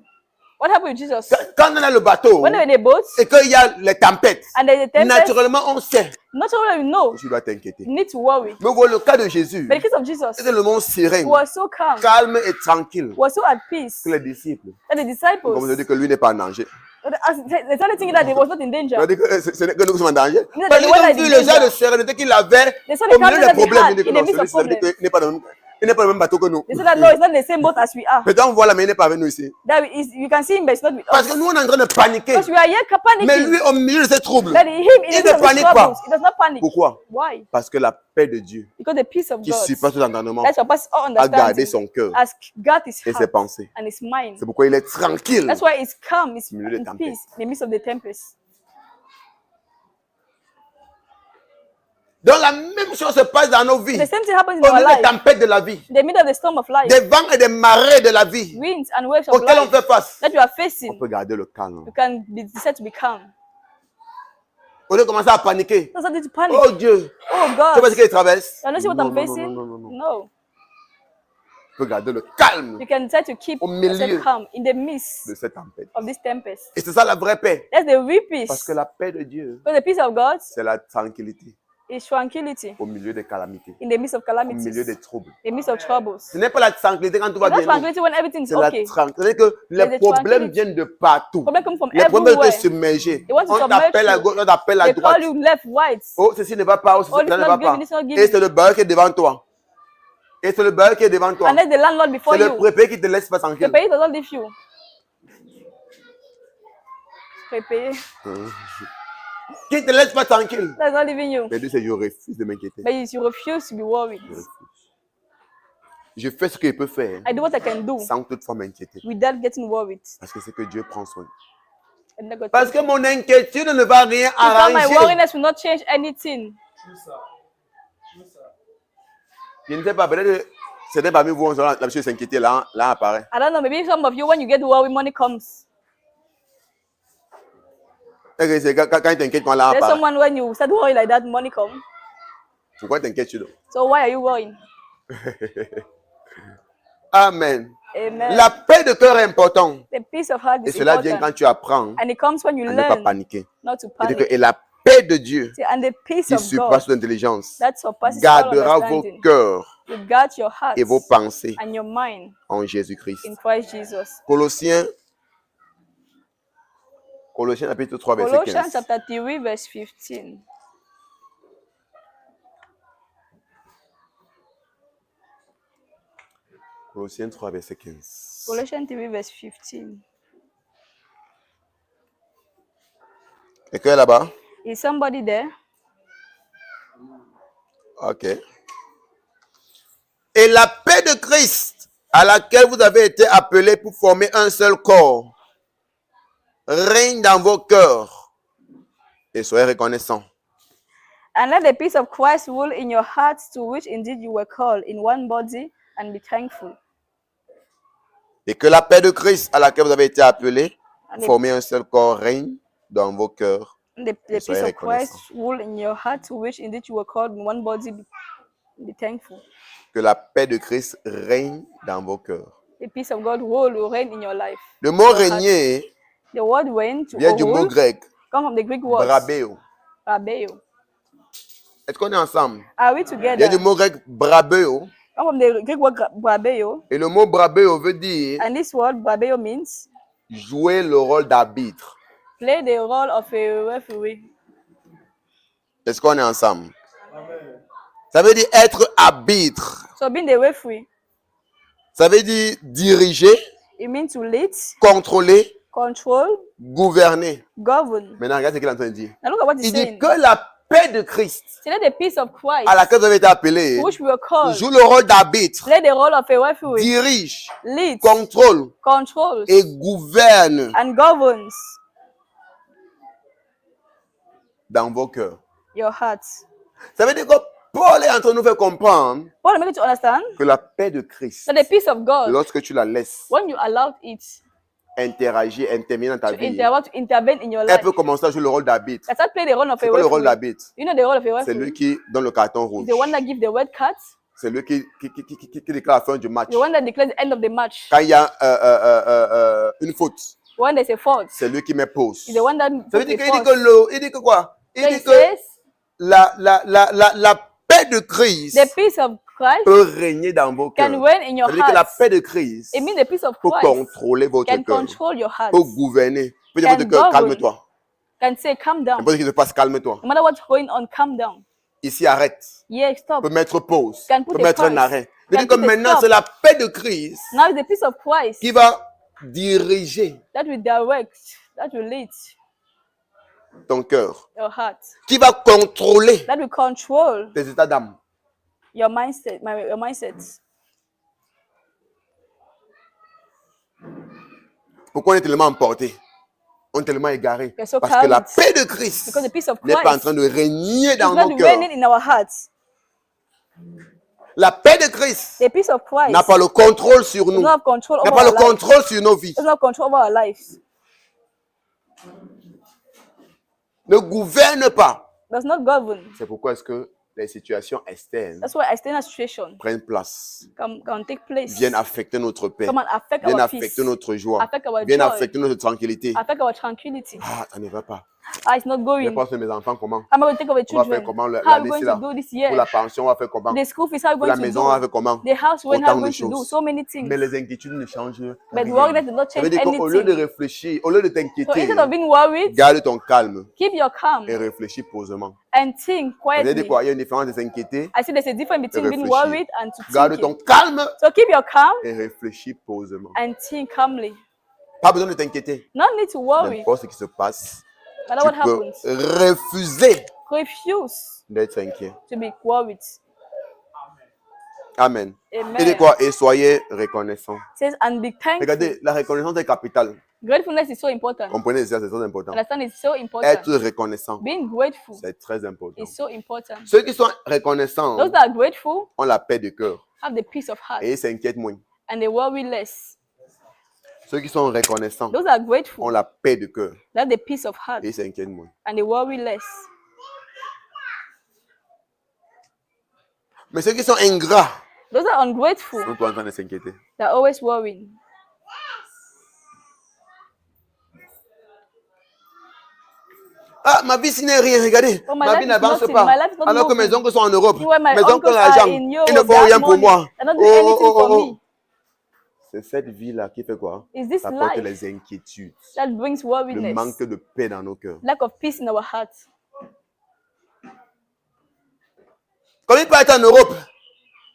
What happened with Jesus? Quand on est dans le bateau When they're in the boat et qu'il y a les tempêtes, and there's a tempest, naturellement on sait naturally you know, que tu dois t'inquiéter. you need to worry. Mais voilà le cas de Jésus, But the case of Jesus, c'était le monde serein, was so calm, calme et tranquille was so at peace, que les disciples, that the disciples, comme on dit que lui n'est pas en danger. they started thinking that they was not in danger. Ça veut dire que ce n'est que nous qui sommes en danger. Ils Parce ont dit, qu'ils ont vu le genre de sérénité qu'il avait They saw the au milieu calmness des that they problèmes. had Il dit que in the non, midst of celui-ci, ça veut dire problems. qu'il n'est pas dans le même bateau que nous. They said that no, it's not in the same boat as we are. Peut-être on voit là, mais il n'est pas avec nous ici. That you can see him, but it's not with Parce us. que nous, on est en train de paniquer. Because we are here Mais panicking. lui, au milieu de ces troubles, That him in il the midst ne of his panique pas. troubles, he does not panic. Pourquoi? Why? Parce que la paix de Dieu, Because the peace of qui God surpasse tout entendement, that surpasses all a gardé understanding son cœur has got his et ses heart pensées. and his mind. C'est pourquoi il est tranquille. That's why it's calm, it's Au milieu des in tempêtes. peace in the midst of the tempest. Donc la même chose se passe dans nos vies. The same thing happens in Au our milieu des life. tempêtes de la vie, In the middle of the storm of life, des vents et des marées de la vie winds and waves of auxquels on life fait face, that you are on facing, peut garder le calme. you can decide to be calm. Au lieu de commencer à paniquer. Don't start to panic. Oh Dieu, Oh tu God, vois ce qu'il traverse? you don't see what Non, I'm non, facing? non, non, non, non. No. Tu peux garder le calme You can decide to keep Au milieu yourself calm in the midst de cette tempête. of this tempest. Et c'est ça la vraie paix. That's the real Parce peace. que la paix de Dieu, Because the peace of God c'est la tranquillité is tranquility au milieu des calamités, in the midst of au calamities, milieu in des troubles. the midst of troubles. Ce n'est pas la tranquillité quand tout va It's not bien. non. tranquility when everything's C'est la okay. tranquillité. C'est-à-dire que les There's a problèmes tranquility. viennent de partout. Problems come from Les problèmes everywhere. te submerger. They want to On submerge t'appelle à you. gauche, on t'appelle à They droite. call you left, right. Oh, ceci ne va pas, oh, ceci Oh, this ne is va not pas. giving, this is not Et giving. c'est le bailleur qui est devant toi. Et c'est le bailleur qui est devant toi. And there's the landlord before C'est le you. préfet qui te laisse pas The tranquille. pay does not leave you. Prepare. Qui te laisse pas tranquille. That's not leaving you. Mais Dieu sait, je refuse de m'inquiéter. But you refuse to be worried. Je refuse. Je fais ce que je peux faire I do what I can do sans toutefois m'inquiéter. without getting worried. Parce que c'est que Dieu prend soin. And not got Parce que mon inquiétude ne va rien because my arranger. worriness will not change anything. Je ne sais pas, peut-être que certains parmi vous ont l'habitude de s'inquiéter, là apparaît. I don't know, maybe some of you, when you get worried, money comes. Et c'est quand il t'inquiète, quand là There's apparaît. someone when you start worrying like that, money comes. Pourquoi t'inquiètes-tu donc? So why are you worrying? Amen. Amen. La paix de cœur est importante. The peace of heart Et is cela vient quand important. tu apprends And it comes when you à ne pas learn paniquer. not to Et panic. la paix de Dieu And the peace qui of surpasse God l'intelligence that surpasses all gardera vos understanding cœurs will guard your et vos hearts pensées and your mind en Jésus-Christ. in Christ Jesus. Colossiens chapitre 3, verset Colossians 15. chapter 3, verse 15. Colossiens 3, verset 15. Colossians 3, verse 15. Quelqu'un est là-bas? Is somebody there? Ok. Et la paix de Christ, à laquelle vous avez été appelés pour former un seul corps, règne dans vos cœurs et soyez reconnaissants. And let the peace of Christ rule in your hearts, to which indeed you were called in one body, and be thankful. Et que la paix de Christ, à laquelle vous avez été appelés And pour former un seul corps, règne dans vos cœurs. the peace of Christ rule in your heart, to which indeed you were called in one body, be thankful. Que la paix de Christ règne dans vos cœurs. The peace of God will reign in your life. Le mot régner The word reign to vient du mot rule grec come from the Greek word brabeo. brabeo. Est-ce qu'on est ensemble? Are we Vient together? du mot grec brabeo. Come from the Greek word brabeo. Et le mot brabeo veut dire And this word brabeo means jouer le rôle d'arbitre. play the role of a referee. Est-ce qu'on est ensemble? Ça veut dire être arbitre. So being the referee, Ça veut dire diriger, it means to lead, contrôler, control, gouverner. govern. Maintenant, regarde ce qu'il est en train de dire. Now look at what he's Il dit saying. que la paix de Christ, So let the peace of Christ, à laquelle vous avez été appelés, to which we were called, joue le rôle d'arbitre, play the role of a referee, dirige, leads, contrôle controls, et gouverne and governs dans vos cœurs. your hearts. Ça veut dire que Paul est en train de nous faire comprendre Paul make you to understand que la paix de Christ, that the peace of God, lorsque tu la laisses when you allow it interagir, intervenir dans ta to vie, intervene in your elle life, peut commencer à jouer le rôle d'arbitre. that start play the role of C'est a quoi le rôle referee. d'arbitre? You know the role of a C'est lui referee. qui donne le carton rouge. The one that gives the red card, C'est lui qui déclare la fin du match. the one that declares the end of the match. Quand il y a une faute, When there's a fault, c'est lui qui met pause. he's the one that Ça veut puts dire the qu'il dit fault. que il dit que quoi? Il So he dit que says la paix de Christ the peace of Christ peut régner dans vos cœurs. can reign in your Ça veut dire que la hearts. paix de Christ It means the peace of peut Christ contrôler votre can cœur, control your heart. peut gouverner. Peut dire Can votre cœur, govern. calme-toi. Can say, calm down. N'importe ce qui se passe, calme-toi. No matter what's going on, calm down. Ici, arrête. Yeah, stop. Peut mettre pause. Can put Peut a mettre un pause. arrêt. Can C'est-à-dire que put a maintenant, stop. c'est la paix de Christ Now it's the peace of Christ qui va diriger that will direct, that will lead ton cœur, your heart, qui va contrôler that will control tes états d'âme. your mindset, your mindset. Pourquoi on est tellement emporté? On est tellement égaré. We're so Parce que la carried. paix de Christ Because the peace of n'est pas en Christ train de régner is dans not nos cœurs. reigning in our hearts. La paix de Christ The peace of Christ n'a pas le contrôle sur does nous, not have control n'a over pas our le lives. contrôle sur nos vies, Does not have control over our lives. ne gouverne pas. Does not govern. C'est pourquoi est-ce que les situations externes That's why external situation prennent place, can take place. viennent affecter notre paix, Come and affect viennent our affecter peace, notre joie, affect our viennent joy, affecter notre tranquillité. affect our tranquility. Ah, ça ne va pas. Ah, it's not Je going. pense que mes enfants, comment? How am I going to take over On va faire children? comment How are l'année we going ci to là? do this Pour year? la pension, on va faire comment? The school fees, how are we Pour la going to maison, on va faire do? comment? The house, when how Autant are we de going to do? choses. So many things. Mais les inquiétudes ne changent But rien. worry does not Ça veut change dire qu'au lieu de anything. réfléchir, au lieu de So t'inquiéter, instead of being worried, garde ton calme keep your calm et réfléchis posément. and think Ça veut dire quietly. quoi? Il y a une différence de s'inquiéter. I see there's a difference between being réfléchir. worried and to Garde ton thinking. calme So keep your calm et réfléchis posément. and think calmly. Pas besoin de t'inquiéter. No need to worry. N'importe ce qui se passe, No matter what tu peux happens, refuser refuse d'être inquiet. to be worried. Amen. Amen. Il dit quoi? Et soyez reconnaissants. It says, and be thankful. Regardez, la reconnaissance est capitale. Gratefulness is so important. Comprenez ça, c'est très important. Understand it's so important. Être reconnaissant, Being grateful c'est très important. is so important. Ceux qui sont reconnaissants Those that are grateful ont la paix de cœur have the peace of heart et ils s'inquiètent moins. and they worry less. Ceux qui sont reconnaissants Those that are ont grateful la paix de cœur they have the peace of heart et ils s'inquiètent moins. and they worry less. Mais ceux qui sont ingrats Those are ungrateful. sont toujours en train de s'inquiéter. They're always worrying. Ah, ma vie, ce n'est rien, regardez. Oh, ma vie is n'avance nothing. pas. My life is not Alors que mes moving. oncles sont en Europe. Meanwhile, my Mes oncles uncles ont are l'argent. in Europe. Ils ne font They have rien pour money. moi. They're not doing anything for me. C'est cette vie-là qui fait quoi? Is this Ça apporte life les inquiétudes. that brings Le worriness, manque de paix dans nos cœurs. lack of peace in our hearts? Quand il peut être en Europe,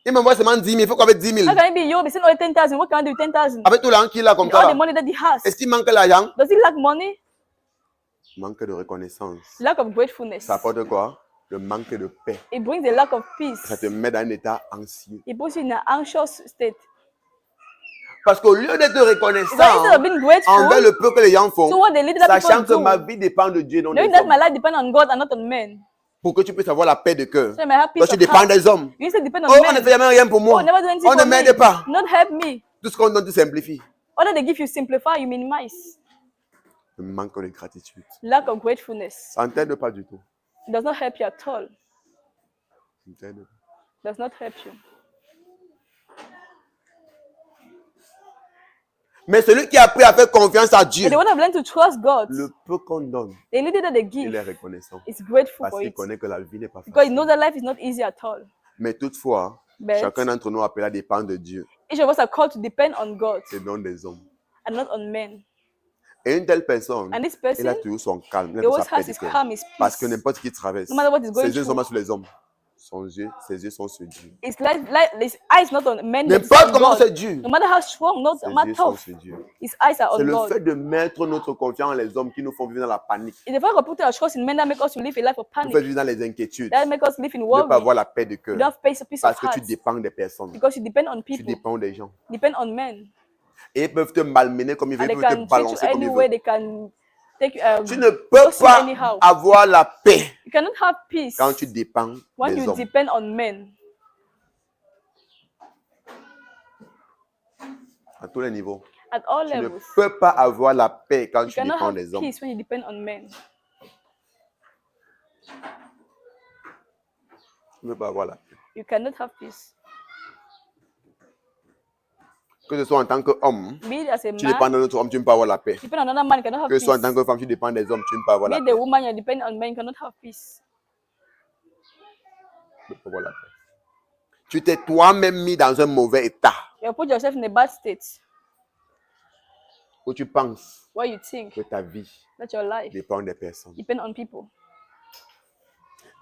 il m'envoie seulement 10 000. Il faut qu'on ait 10 000. How can it be you? Be saying only 10,000. What can I do with 10,000? Avec tout l'argent qu'il a comme With all ça. the money that he has. Est-ce qu'il manque l'argent? Does he lack money? Manque de reconnaissance. Lack of gratefulness. Ça apporte quoi? Le manque de paix. It brings a lack of peace. Ça te met dans un état anxieux. It puts you in an anxious state. Parce qu'au lieu d'être Because reconnaissant instead of being grateful envers le peu que les gens font, to what the little that sachant people que ma do, vie dépend de Dieu, non des knowing that hommes, my life depends on God and not on men, pour que tu puisses avoir la paix de cœur. so I may have Toi, peace tu of dépends heart. des hommes. You still depend Oh, on on ne men. fait jamais rien pour Oh, moi. never do anything On ne for me. m'aide pas. Not help me. Tout ce qu'on donne, tu simplifies. All that they give you simplify, you minimize. Le manque de gratitude. Lack of gratefulness. Ça ne t'aide pas du tout. It does not help you at all. Ça ne t'aide pas. Does not help you. Mais celui qui a appris à faire confiance à Dieu, And the one have learned to trust God, le peu qu'on donne, the little that they il give est reconnaissant. is grateful Parce for qu'il it. connaît que la vie n'est pas Because he facile. knows that life is not easy at all. Mais toutefois, But chacun d'entre nous appelé à dépendre de Dieu each of us are called to depend on God et non des hommes. and not on men. Et une telle personne, And this il a person, toujours son calme, il a he toujours always sa paix has de his cœur. calm, his Parce que peace. n'importe qui traverse, No matter what is going ses yeux sont through. pas sur les hommes. Ses yeux sont sur Dieu. His eyes not on men, but N'importe on comment God. c'est Dieu, No matter how strong, no ses matter yeux sont tough, sur Dieu. his eyes are C'est on le God. fait de mettre notre confiance en les hommes qui nous font vivre dans la panique, It's the fact of putting our trust in men that make us to live a life of nous fait panic, vivre dans les inquiétudes, that make us live in ne worry. pas avoir la paix de You cœur. don't have peace of Parce que heart tu dépends des personnes, because you depend on tu people, dépends des gens. depend on men, Et ils peuvent te malmener comme ils veulent, and ils they peuvent te can treat you balancer comme ils anyway. veulent. They can take Tu ne peux toss you pas anyhow. avoir la paix You cannot have peace quand tu dépends when des you hommes. depend on men À tous les niveaux. at all Tu ne levels. peux pas avoir la paix quand You tu cannot dépends have des hommes. peace when you depend on men. Tu ne peux pas avoir la paix. You cannot have peace. Que ce soit en tant qu'homme, Be it as a tu dépends man, d'un autre homme, tu ne peux pas avoir la paix. depend on another man, you cannot have Que ce soit en peace. tant que femme, tu dépends des hommes, tu ne peux pas avoir Be la it paix. the woman, you depend on men, you cannot have peace. Tu ne peux pas avoir la paix. Tu t'es toi-même mis dans un mauvais état You put yourself in a bad state où tu penses where you think que ta vie that your life dépend des personnes. depend on people.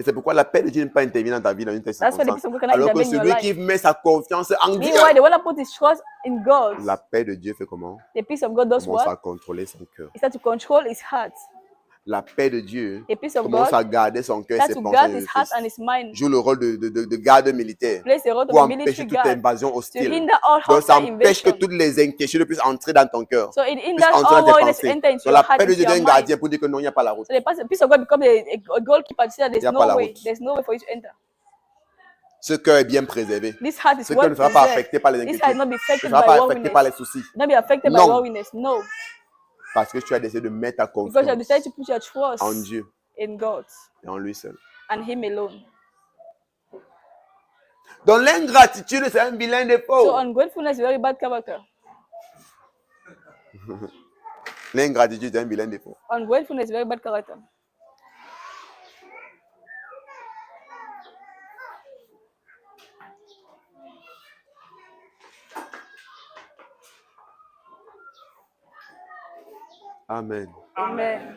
Et c'est pourquoi la paix de Dieu ne peut pas intervenir dans ta vie dans une telle That's why the circonstance. peace of God cannot Alors que intervene in your celui qui life. met sa confiance en Dieu, Meanwhile, the one that put his trust in God, la paix de Dieu fait comment? the peace of God does Commence à what? contrôler son cœur. Is that to control his heart. La paix de Dieu The peace of commence God, à garder son cœur et that ses to pensées. guard de his heart Christ. and his mind, Joue le rôle de garde militaire plays the role pour of a military empêcher toute guard invasion to hostile. hinder all Donc ça hostile empêche que invasion. toutes les inquiétudes puissent entrer dans ton cœur. So it Puissent hinders entrer all dans tes worriness pensées. enter into Donc your la heart, paix de into Dieu your est un mind. gardien pour dire que non, il n'y a pas la route. So the peace of God becomes a goalkeeper to say that Il y a there's pas la no way, route. there's no way for you to enter. Ce cœur est bien préservé. This heart is Ce cœur well ne sera pas preserved. affecté par les This heart inquiétudes. will not be Ne affected sera by pas affecté par les worriness. soucis. Not be affected by Non. worriness. No, Parce que tu as décidé de mettre ta because you have confiance decided to put your trust en Dieu in God et en lui seul. and Him alone. Donc l'ingratitude, c'est un vilain défaut. So ungratefulness is very bad character. L'ingratitude, c'est un vilain défaut. Ungratefulness is very bad character. Amen. Amen.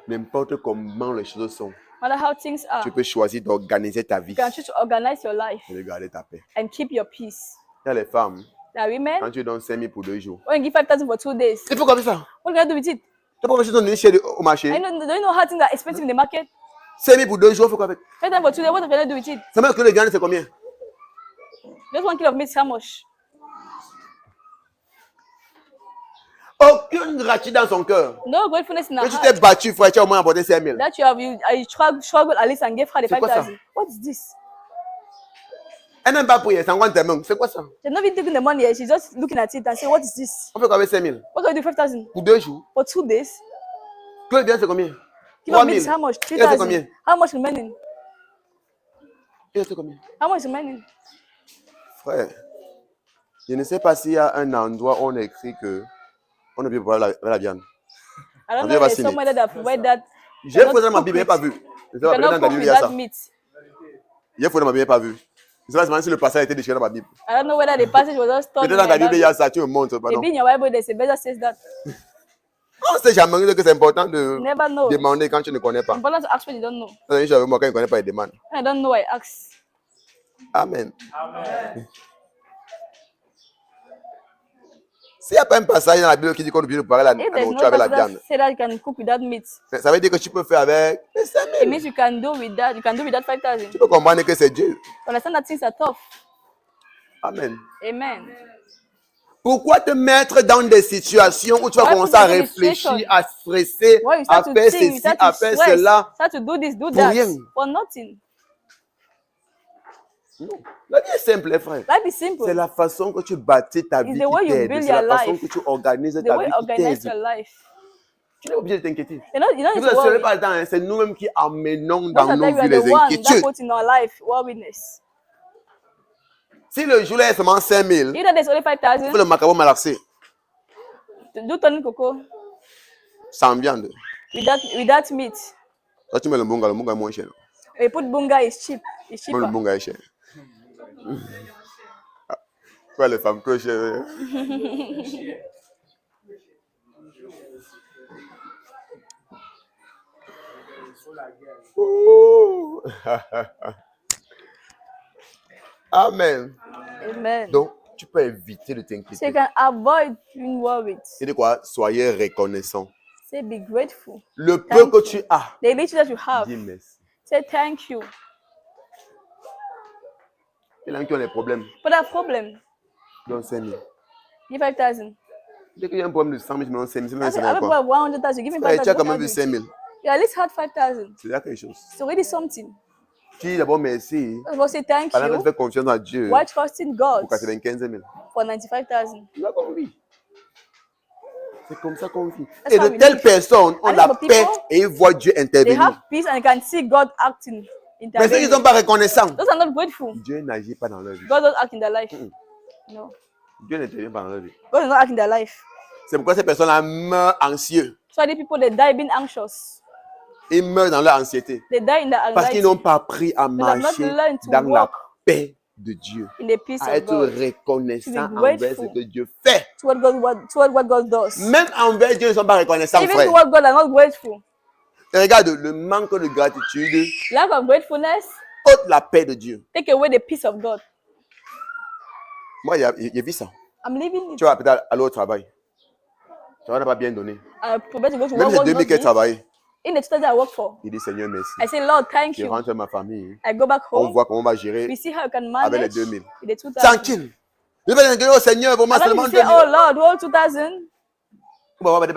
N'importe comment les choses sont, No matter how things are, tu peux choisir d'organiser ta vie you can choose to organize your life et de garder ta paix. and keep your peace. Il y a les femmes, Now, women, quand tu donnes 5 000 pour 2 jours, when you give 5,000 for 2 days, il faut comme ça. what can I do with it? Tu peux pas acheter ton chez au marché. Do you know how things are expensive in the market? 5 000 pour 2 jours, il faut quoi avec? 5,000 for 2 days, what can I do with it? Ça veut dire que le viande, c'est combien? Just 1 kilo of meat is how much? Aucune gratitude dans son cœur. No gratefulness in Que her tu t'es heart. battu, frère, tu as au moins apporté 5 000. That you struggled at least and gave her the C'est quoi ça? 5,000. What is this? Elle n'aime pas prier, c'est encore tes mains. C'est quoi ça? She's not even taking the money yet. She's just looking at it and saying, what is this? On fait quoi avec 5 000? What can I do with 5,000 Pour 2 jours. for 2 days? Que le viande, c'est combien? Kilo 3 of meat 000. is how much? Et c'est 3,000. combien? How much remaining? Il reste combien? How much is remaining? Frère, je ne sais pas s'il y a un endroit où on a écrit que on ne peut pas boire la viande. I don't Have know you ever if seen somewhere it? that I've read that. J'ai fouillé dans ma Bible, je n'ai pas vu. Je ne sais You pas, peut-être cannot dans ta cook Bible, il y a ça. without meat. J'ai fouillé dans ma Bible, je n'ai pas vu. Je ne sais pas si le passage a été déchiré dans ma Bible. I don't know whether the passage was just taught Peut-être in dans ta my Bible, il y a Bible. ça, tu me montres. Bah non. Maybe in your Bible, there's a better says that. On ne sait jamais que c'est important de Never know. demander quand tu ne connais pas. Important to ask when you don't know. Moi, quand je ne connais pas, il demande. When I don't know, I ask. Amen. S'il n'y a pas un passage dans la Bible qui dit qu'on ne peut pas parler If la there's nourriture no avec la passage viande, that say that you can cook without meat, ça veut dire que tu peux faire avec les it 5000. means you can do with that. You can do without 5,000. Tu peux comprendre que c'est Dieu. Understand that things are tough. Amen. Amen. Pourquoi te mettre dans des situations où tu vas Why commencer put à yourself in a réfléchir, situation à stresser, Why you à start to faire think, you ceci, start à to faire stress, cela? start to do this, do Pour that, rien. for nothing. Non. La vie est simple, les frères. Life is simple. C'est la façon que tu bâtis ta vie the way qui you t'aide. build C'est la your façon life. que tu organises The ta way vie you qui organize t'aide. your life. Tu n'es pas obligé de t'inquiéter. You don't Ne need vous to worry. assurez pas le temps, hein. C'est nous-mêmes qui amenons Most dans of the nos time, you vies are the les one that inquiétudes. puts in our life worriness. Si le jour-là est seulement 5000, Either there's only tu fais 5,000, le macaron malaxé, do Tony Coco sans viande. without meat. Toi, tu mets le bunga est moins cher. We put bunga is cheap. It's Même le cheaper. bunga est cher. Quoi, les femmes trop chères. Ouh. Amen. Amen. Donc, tu peux éviter de So you t'inquiéter. can avoid being worried. C'est de quoi? Soyez reconnaissant. Say be grateful. Le peu Thank que you. tu as, The little that you have, dis merci. say thank you. Il y en a qui ont des problèmes. But that problem, Donne 5000. give 5,000. Dès qu'il y a un problème de 100 000, je me donne 5 000. I C'est other même people quoi? have 100,000. Give me Tu as quand même 5,000. vu 5 000. You at least had 5,000. C'est déjà quelque chose. It's already something. Tu dis d'abord merci. Let's go say thank Pendant que tu you. fais confiance à Dieu Why trusting God pour 95 000. for 95,000? C'est comme ça qu'on vit. C'est comme ça qu'on vit. That's Et how de we telles live. personnes ont And la some people, paix et ils voient Dieu They intervenir. have peace and they can see God acting. Mais ceux qui ne sont Intervening. pas reconnaissants, Those are not grateful. Dieu n'agit pas dans leur vie. God doesn't act in their life. No. Dieu n'intervient pas dans leur vie. God does not act in their life. C'est pourquoi ces personnes-là meurent anxieux. So the people they die being anxious. Ils meurent dans leur anxiété. They die in their Parce qu'ils anxiety, n'ont pas appris à have not marcher learned to dans la walk paix de Dieu. in the peace À of être God. reconnaissant To be envers grateful. ce que Dieu fait. Toward what God does. Même envers Dieu, ils ne sont pas reconnaissants, Even frère. toward God, they are not grateful. Et regarde, le manque de gratitude Lack of gratefulness ôte la paix de Dieu. take away the peace of God. Moi, j'ai vu ça. I'm living it. Tu vas peut-être aller au travail. Tu vas pas bien donné. I prepare to go to Même work. les 2000 qu'elle travaille, In the church that I work for, il dit Seigneur, merci. I say, Lord, thank Je you. rentre à ma famille. I go back On home. voit comment on va gérer We see how you can avec les manage 2000. with the 2,000. Tranquille. Je vais dire au Seigneur, vraiment And then seulement you say, 2000. oh Lord, all 2,000.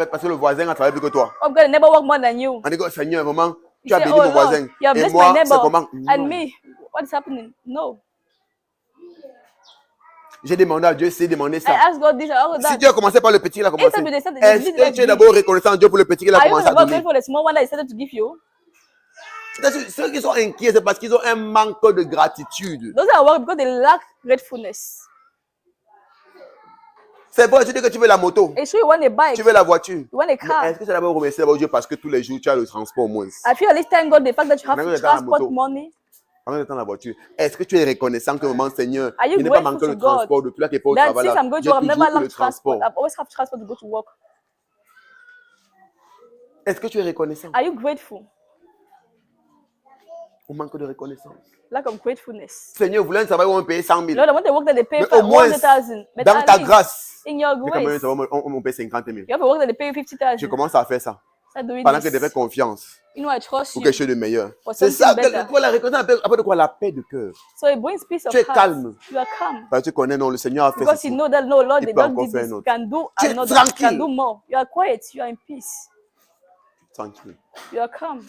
Parce que le voisin a travaillé plus que toi. Oh God, I never work more than you. On dit que Seigneur, vraiment, tu You as say, béni oh mon Lord, voisin. you have Et blessed moi, my c'est neighbor. comment? And Non. me, what is happening? No. J'ai demandé à Dieu, c'est demander I ça. asked God this, I asked Si that. Dieu a commencé par le petit, il a commencé. Instead, they said, Est-ce they que did tu es that d'abord reconnaissant à Dieu pour le petit qu'il a Are you commencé à God donner? grateful for the small one that He started to give you? Ceux qui sont inquiets, c'est parce qu'ils ont un manque de gratitude. Those are work because they lack gratefulness. C'est vrai, tu dis que tu veux la moto, It's true you want a bike, tu veux la voiture. you want a Mais car. est-ce que tu as d'abord remercié d'abord Dieu parce que tous les jours tu as le transport au moins? I feel at least thank God the fact that you have Maintenant, dans la transport moto. money. Pendant le temps de la voiture, est-ce que tu es reconnaissant que moment Seigneur, Are you je n'ai pas grateful manqué to le God transport depuis là qu'il n'est pas au That travail since là. I'm going to J'ai work, I've toujours never eu le lacked transport. transport. I've always have transport to go to work. Est-ce que tu es reconnaissant? Are you grateful? On manque de reconnaissance. Lack of gratefulness. Seigneur, vous voulez un travail où on paye 100 000. Lord, I want to work that they pay Mais au moins, 100,000. But dans at ta least grâce, in your mais quand même, grace, ça va, on paye 50 000. you have to work that they pay you Je 50,000. commence à faire ça. Start doing Pendant que je this. fais confiance You know, I trust pour you. quelque chose de meilleur. For C'est ça, something better. que la reconnaissance après de quoi? La paix de cœur. So it brings peace of Tu es heart. calme. You are calm. Parce que tu connais, non, le Seigneur a fait Because ceci. you know that no, Lord, Il they peut don't encore do faire this. un You autre. can do Tu es another. You can tranquille. do more. You are quiet. You are in peace. Tranquille. You are calm.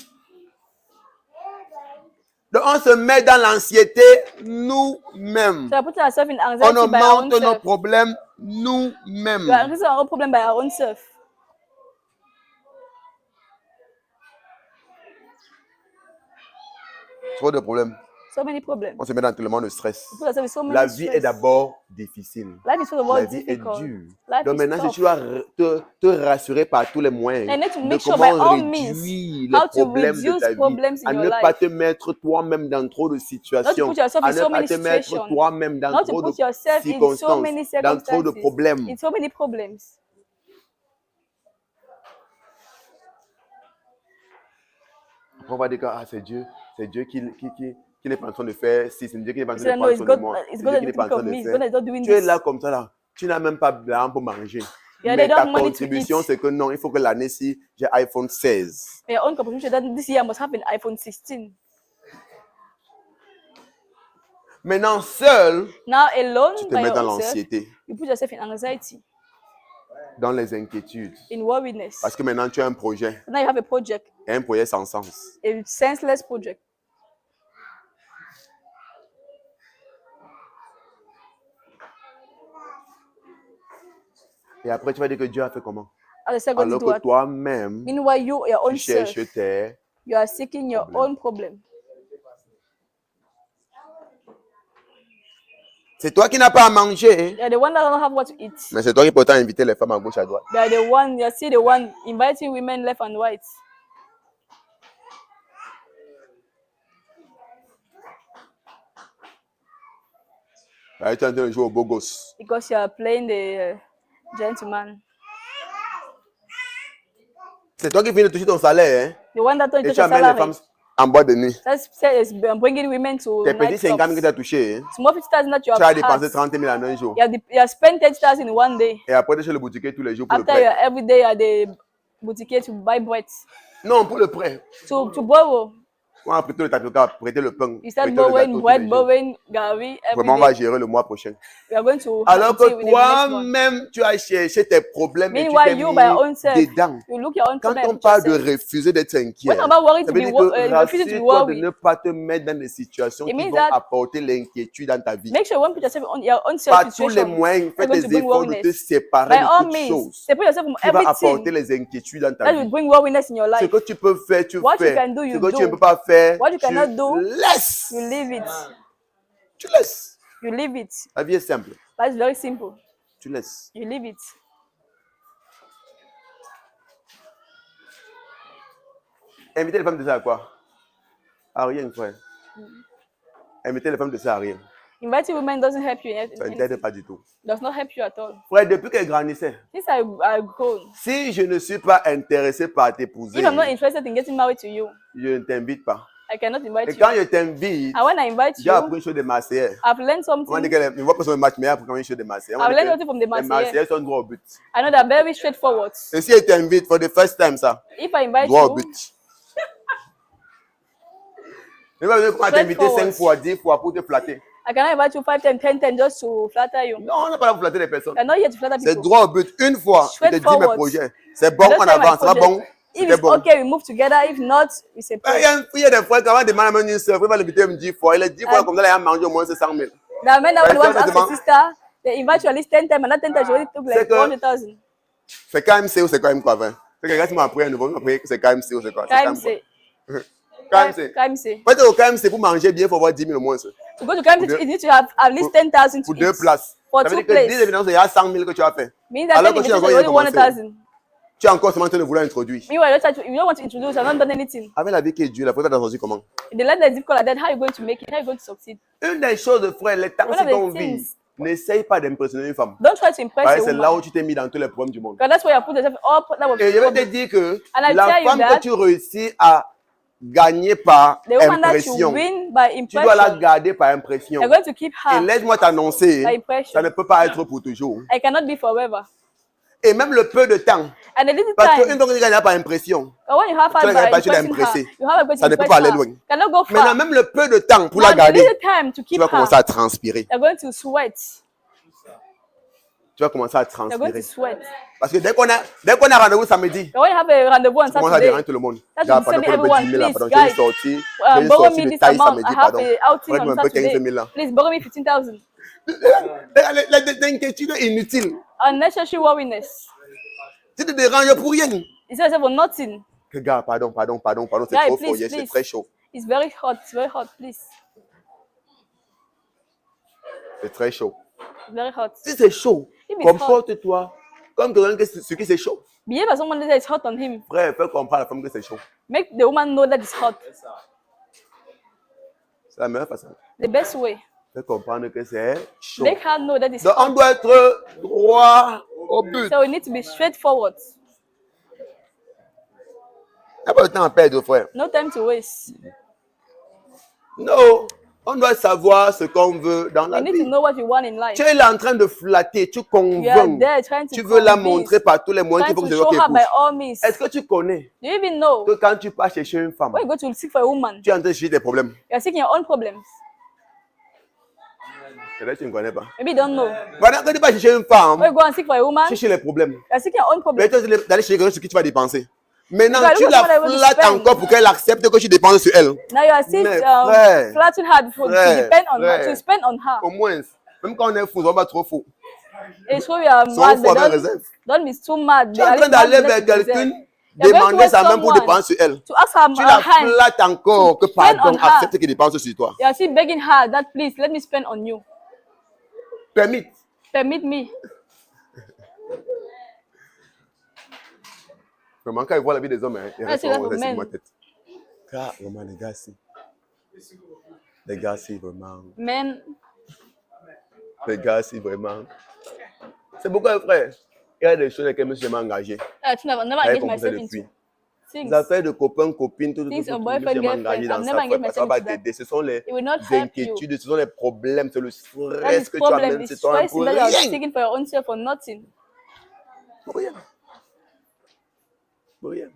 Donc, on se met dans l'anxiété nous-mêmes. So we are putting ourselves in On anxiety by our own augmente nos self. problèmes We are nous-mêmes. increasing our own problem by our own self. Trop de problèmes. So many problems. On se met dans tellement de stress. You put yourself in so many La vie est stress. d'abord difficile. Life is first of La all vie est difficult. dure. Life Donc is maintenant, si tough. tu dois te rassurer par tous les moyens And you need to de make sure by comment all means réduire les how to problèmes de reduce ta vie, problems in à your ne pas life. te mettre toi-même dans trop de Not to situations, put yourself à in ne so pas many te mettre situations. toi-même dans Not to trop de put yourself in so circonstances, many dans trop de circumstances. problèmes. In so many problems. On va dire que c'est Dieu qui n'est pas en train de faire si, c'est Dieu qui n'est pas en You train de say, no, prendre it's soin de God, moi, it's c'est God Dieu that qui n'est will pas en think of train de me. It's faire. God that is not doing Tu es this. là comme ça là, tu n'as même pas d'argent pour manger. Yeah, Mais they don't ta have money to contribution eat. c'est que non, il faut que l'année-ci j'ai iPhone 16. Your own contribution that this year I must have an iPhone 16. Maintenant seul, Now alone tu te by mets your dans own self, l'anxiété, you put yourself in anxiety, dans les inquiétudes. in worriness. Parce que maintenant tu as un projet, Now you have a project, et un projet sans sens. a senseless project. Et après tu vas dire que Dieu a fait comment? And the second Alors thing to que toi-même, meanwhile you, your tu own self, cherches tes... you are seeking your Problem. own problem. C'est toi qui n'as pas à manger, You are the one that don't have what to eat. mais c'est toi qui pourtant inviter les femmes à gauche à droite. You are the one, you are still the one inviting women left and right. Tu es en train de jouer au beau gosse. Because you are playing the gentleman. C'est toi qui viens de toucher ton salaire, hein? The one that Et don't tu touch your amènes les femmes salary. en boîte de nuit. That's says bringing women to Tes petits 50 000 que tu as nightclubs. touchés, hein? Small 50,000 that you Tu as have dépensé had. 30 000 en un jour. You have spent 30,000 in one day. Et après, tu es chez le boutiquier tous les jours pour le After you prêt. are every day at the boutique to buy bread. Non, pour le prêt. To borrow. On a prêté le tapioca, prêté le pain. You start prêté le borrowing gâteau tous bread, les jours. borrowing gari Vraiment, on va every day. gérer le mois prochain. We are going to Alors deal que with the next one. toi-même, tu as cherché tes problèmes et tu Meanwhile, t'es you by your own mis self, dedans. you look your own Quand problem on and parle de yourself. refuser d'être inquiet, When about worried ça to veut be dire que refusing to be rassure-toi de worried, ne pas te mettre dans des situations It qui means vont that- apporter l'inquiétude dans ta vie. make sure you won't put yourself on your own Par tous les situation. moyens, fais That's going des to bring efforts de te worriness. séparer By all de toutes means, choses separate yourself from qui vont apporter everything les inquiétudes dans ta that vie. will bring worriness in your Ce life. que tu peux faire, tu What you fais. can do, Ce you que tu do. ne peux pas faire, What you tu cannot do, laisses. You leave it. Tu laisses. You leave it. La vie est simple. That's very simple. Tu laisses. You leave it. Inviter les femmes de ça à quoi? À rien, frère. Inviter les femmes de ça à rien. Inviting women doesn't help you. Ça ne t'aide pas du tout. Does not help you at all. Frère, depuis qu'elle grandissait, Since I grown, si je ne suis pas intéressé par t'épouser, if I'm not interested in getting married to you, je ne t'invite pas. I cannot invite Et you. quand je t'invite, And when I invite j'ai you, appris une chose des Marseillais. I've learned On va something. dire qu'elle ne va pas sur le match, mais elle a appris une chose des Marseillais. On va I've dire learned que something from the les Marseillais. Marseillais sont droit au but. I know they're very straightforward. Et si elle t'invite for the first time, ça, If I invite droit au you, but. Ne va pas venir t'inviter 5 Straightforward. fois, 10 fois pour te flatter. I cannot invite you 5, 10, 10, 10 just to flatter you. Non, on n'est pas là pour flatter les personnes. You're not here to flatter C'est people. droit au but. Une fois, je te dis mes Straightforward. projets. C'est bon, I just on say my avance. C'est pas project. bon. If C'était it's bon. okay, we move together. If not, we Il separate. y a des fois, quand on demande même une soeur, il va l'inviter 10 fois. Il est 10 fois comme ça, il a mangé au moins 100 000. There are men that Right, want to ask exactement. a sister. They invite you at least 10 times, and that 10 times you already took C'est like que- 100,000. C'est KMC ou c'est quoi, quoi, 20? C'est quelqu'un qui m'a appris un nouveau, après c'est KMC ou c'est quoi? KMC. KMC. KMC. Peut-être au KMC pour manger bien, il faut avoir 10 000 au moins. To go to KMC, deux- you need to have at least 10,000 to Pour 2 eat. places. For Ça veut two dire que 10 places. évidemment, il y a 100 000 que tu as fait. Means that Alors 10 que tu as invitations encore is rien only commencé. 100,000. Tu es encore seulement en train de vouloir introduire. Meanwhile, you don't want to introduce, you've not done anything. Avec la vie qui est dure, la faut t'attendre comment? The life that is difficult like that, how are you going to make it? How are you going to succeed? Une des choses, frère, les temps One of the qu'on vit, things- n'essaye pas d'impressionner une femme. Don't try to impress Ouais, a c'est là où woman. tu t'es mis dans tous les problèmes du monde. Because that's why you put yourself all that was Et je vais te problem. dire que And I la tell you femme that que tu réussis à gagner par The woman that you impression, win by tu dois la impression, garder par impression. you're going to keep Et her laisse-moi t'annoncer, by impression. ça ne peut pas être pour toujours. I cannot be forever. Et même le peu de temps. And a little Parce time, qu'une fois que tu gagnes par impression, but when you have tu her ne gagnes by pas, tu l'as impressing her, impressé. you have a Ça ne peut impress pas aller her. loin. Cannot go maintenant far. même le peu de temps pour Now, la the garder, little time to tu keep vas her, commencer à transpirer. you're going to sweat. Tu vas commencer à You're going transpirer. to sweat. Parce que dès qu'on a rendez-vous samedi, But when you have a rendezvous on tu commences à dire Saturday, à tout le monde. That's Gars, what pardon, you pour send le petit everyone, 10 000 là, please, pardon, j'ai une guys, sortie. J'ai une borrow sortie me de this taille amount. samedi, I have pardon. a outing Faudrait que on tu me payes 15 Saturday. 000 là. Please borrow me 15,000. Les inquiétudes inutiles. Unnecessary worriness. Tu te déranges pour rien. You say yourself for nothing. Que gars, pardon, c'est Guy, trop please, fort, c'est please. très chaud. It's very hot. It's very hot. Please. C'est très chaud. Very hot. Si c'est chaud, If it's hot. comporte-toi comme quelqu'un sur qui c'est chaud. Behave as someone that is hot on him. Frère, fais comprendre à la femme que c'est chaud. Make the woman know that it's hot. C'est la meilleure façon. The best way. Fais comprendre que c'est chaud. Make her know that it's Donc, on hot. doit être droit au but. So we need to be straightforward. Il n'y a pas de temps à perdre, frère. No time to waste. Non, on doit savoir ce qu'on veut dans la You need to vie. know what you want in life. Tu es là en train de flatter, tu You are convaincs. there trying to Tu veux la convince, montrer par tous les moyens qu'il trying faut que to c'est toi show qui her by écoutes. all means. Est-ce que tu connais Do you even know que quand tu pars chercher une femme, when you go to seek for a woman, tu es en train de chercher des problèmes? you are seeking your own problems? Peut-être que tu ne connais pas. Maybe you don't know. Pendant que tu vas chercher une femme, When you go and seek for a woman, you chercher les problèmes. are seeking your own Mais problems. tu es d'aller chercher quelqu'un sur qui tu vas dépenser. Maintenant, Because tu look la at what I want to flattes spend. encore pour qu'elle accepte que tu dépenses sur elle. Now you are still Mais frère, flattening her to depend on her, frère. to spend on her. Au moins, même quand on est fou, on va trop fou. It's true you are Sois mad, fou but avec réserve. don't be too mad. Tu es en train d'aller vers quelqu'un, demander sa main pour dépenser sur elle. To ask her Tu la hand. flattes encore que spend on pardon, her. accepte qu'il dépense sur toi. You are still begging her that please let me spend on you. Permit. Permit me. Vraiment, quand ils voient la vie des hommes, hein, ils Ah, c'est là pour restent sur men. ma tête. Car, vraiment, les gars, si. Les gars, si, vraiment. Men, Les gars, si, vraiment. C'est pourquoi, frère, il y a des choses avec lesquelles je me suis engagé. I never J'avais engage compris ça myself depuis. into things. Les affaires de copains, copines, tout, Things tout, of tout, boyfriend, je me suis engagé girlfriend. dans I've ça, never engaged frère, ça va myself into t'aider. Ce sont les It will not help you. inquiétudes, ce sont les problèmes, c'est le That stress is que tu problem. amènes It's sur toi stressing pour that you are rien. seeking for your own self for nothing. Pour rien. Pour rien.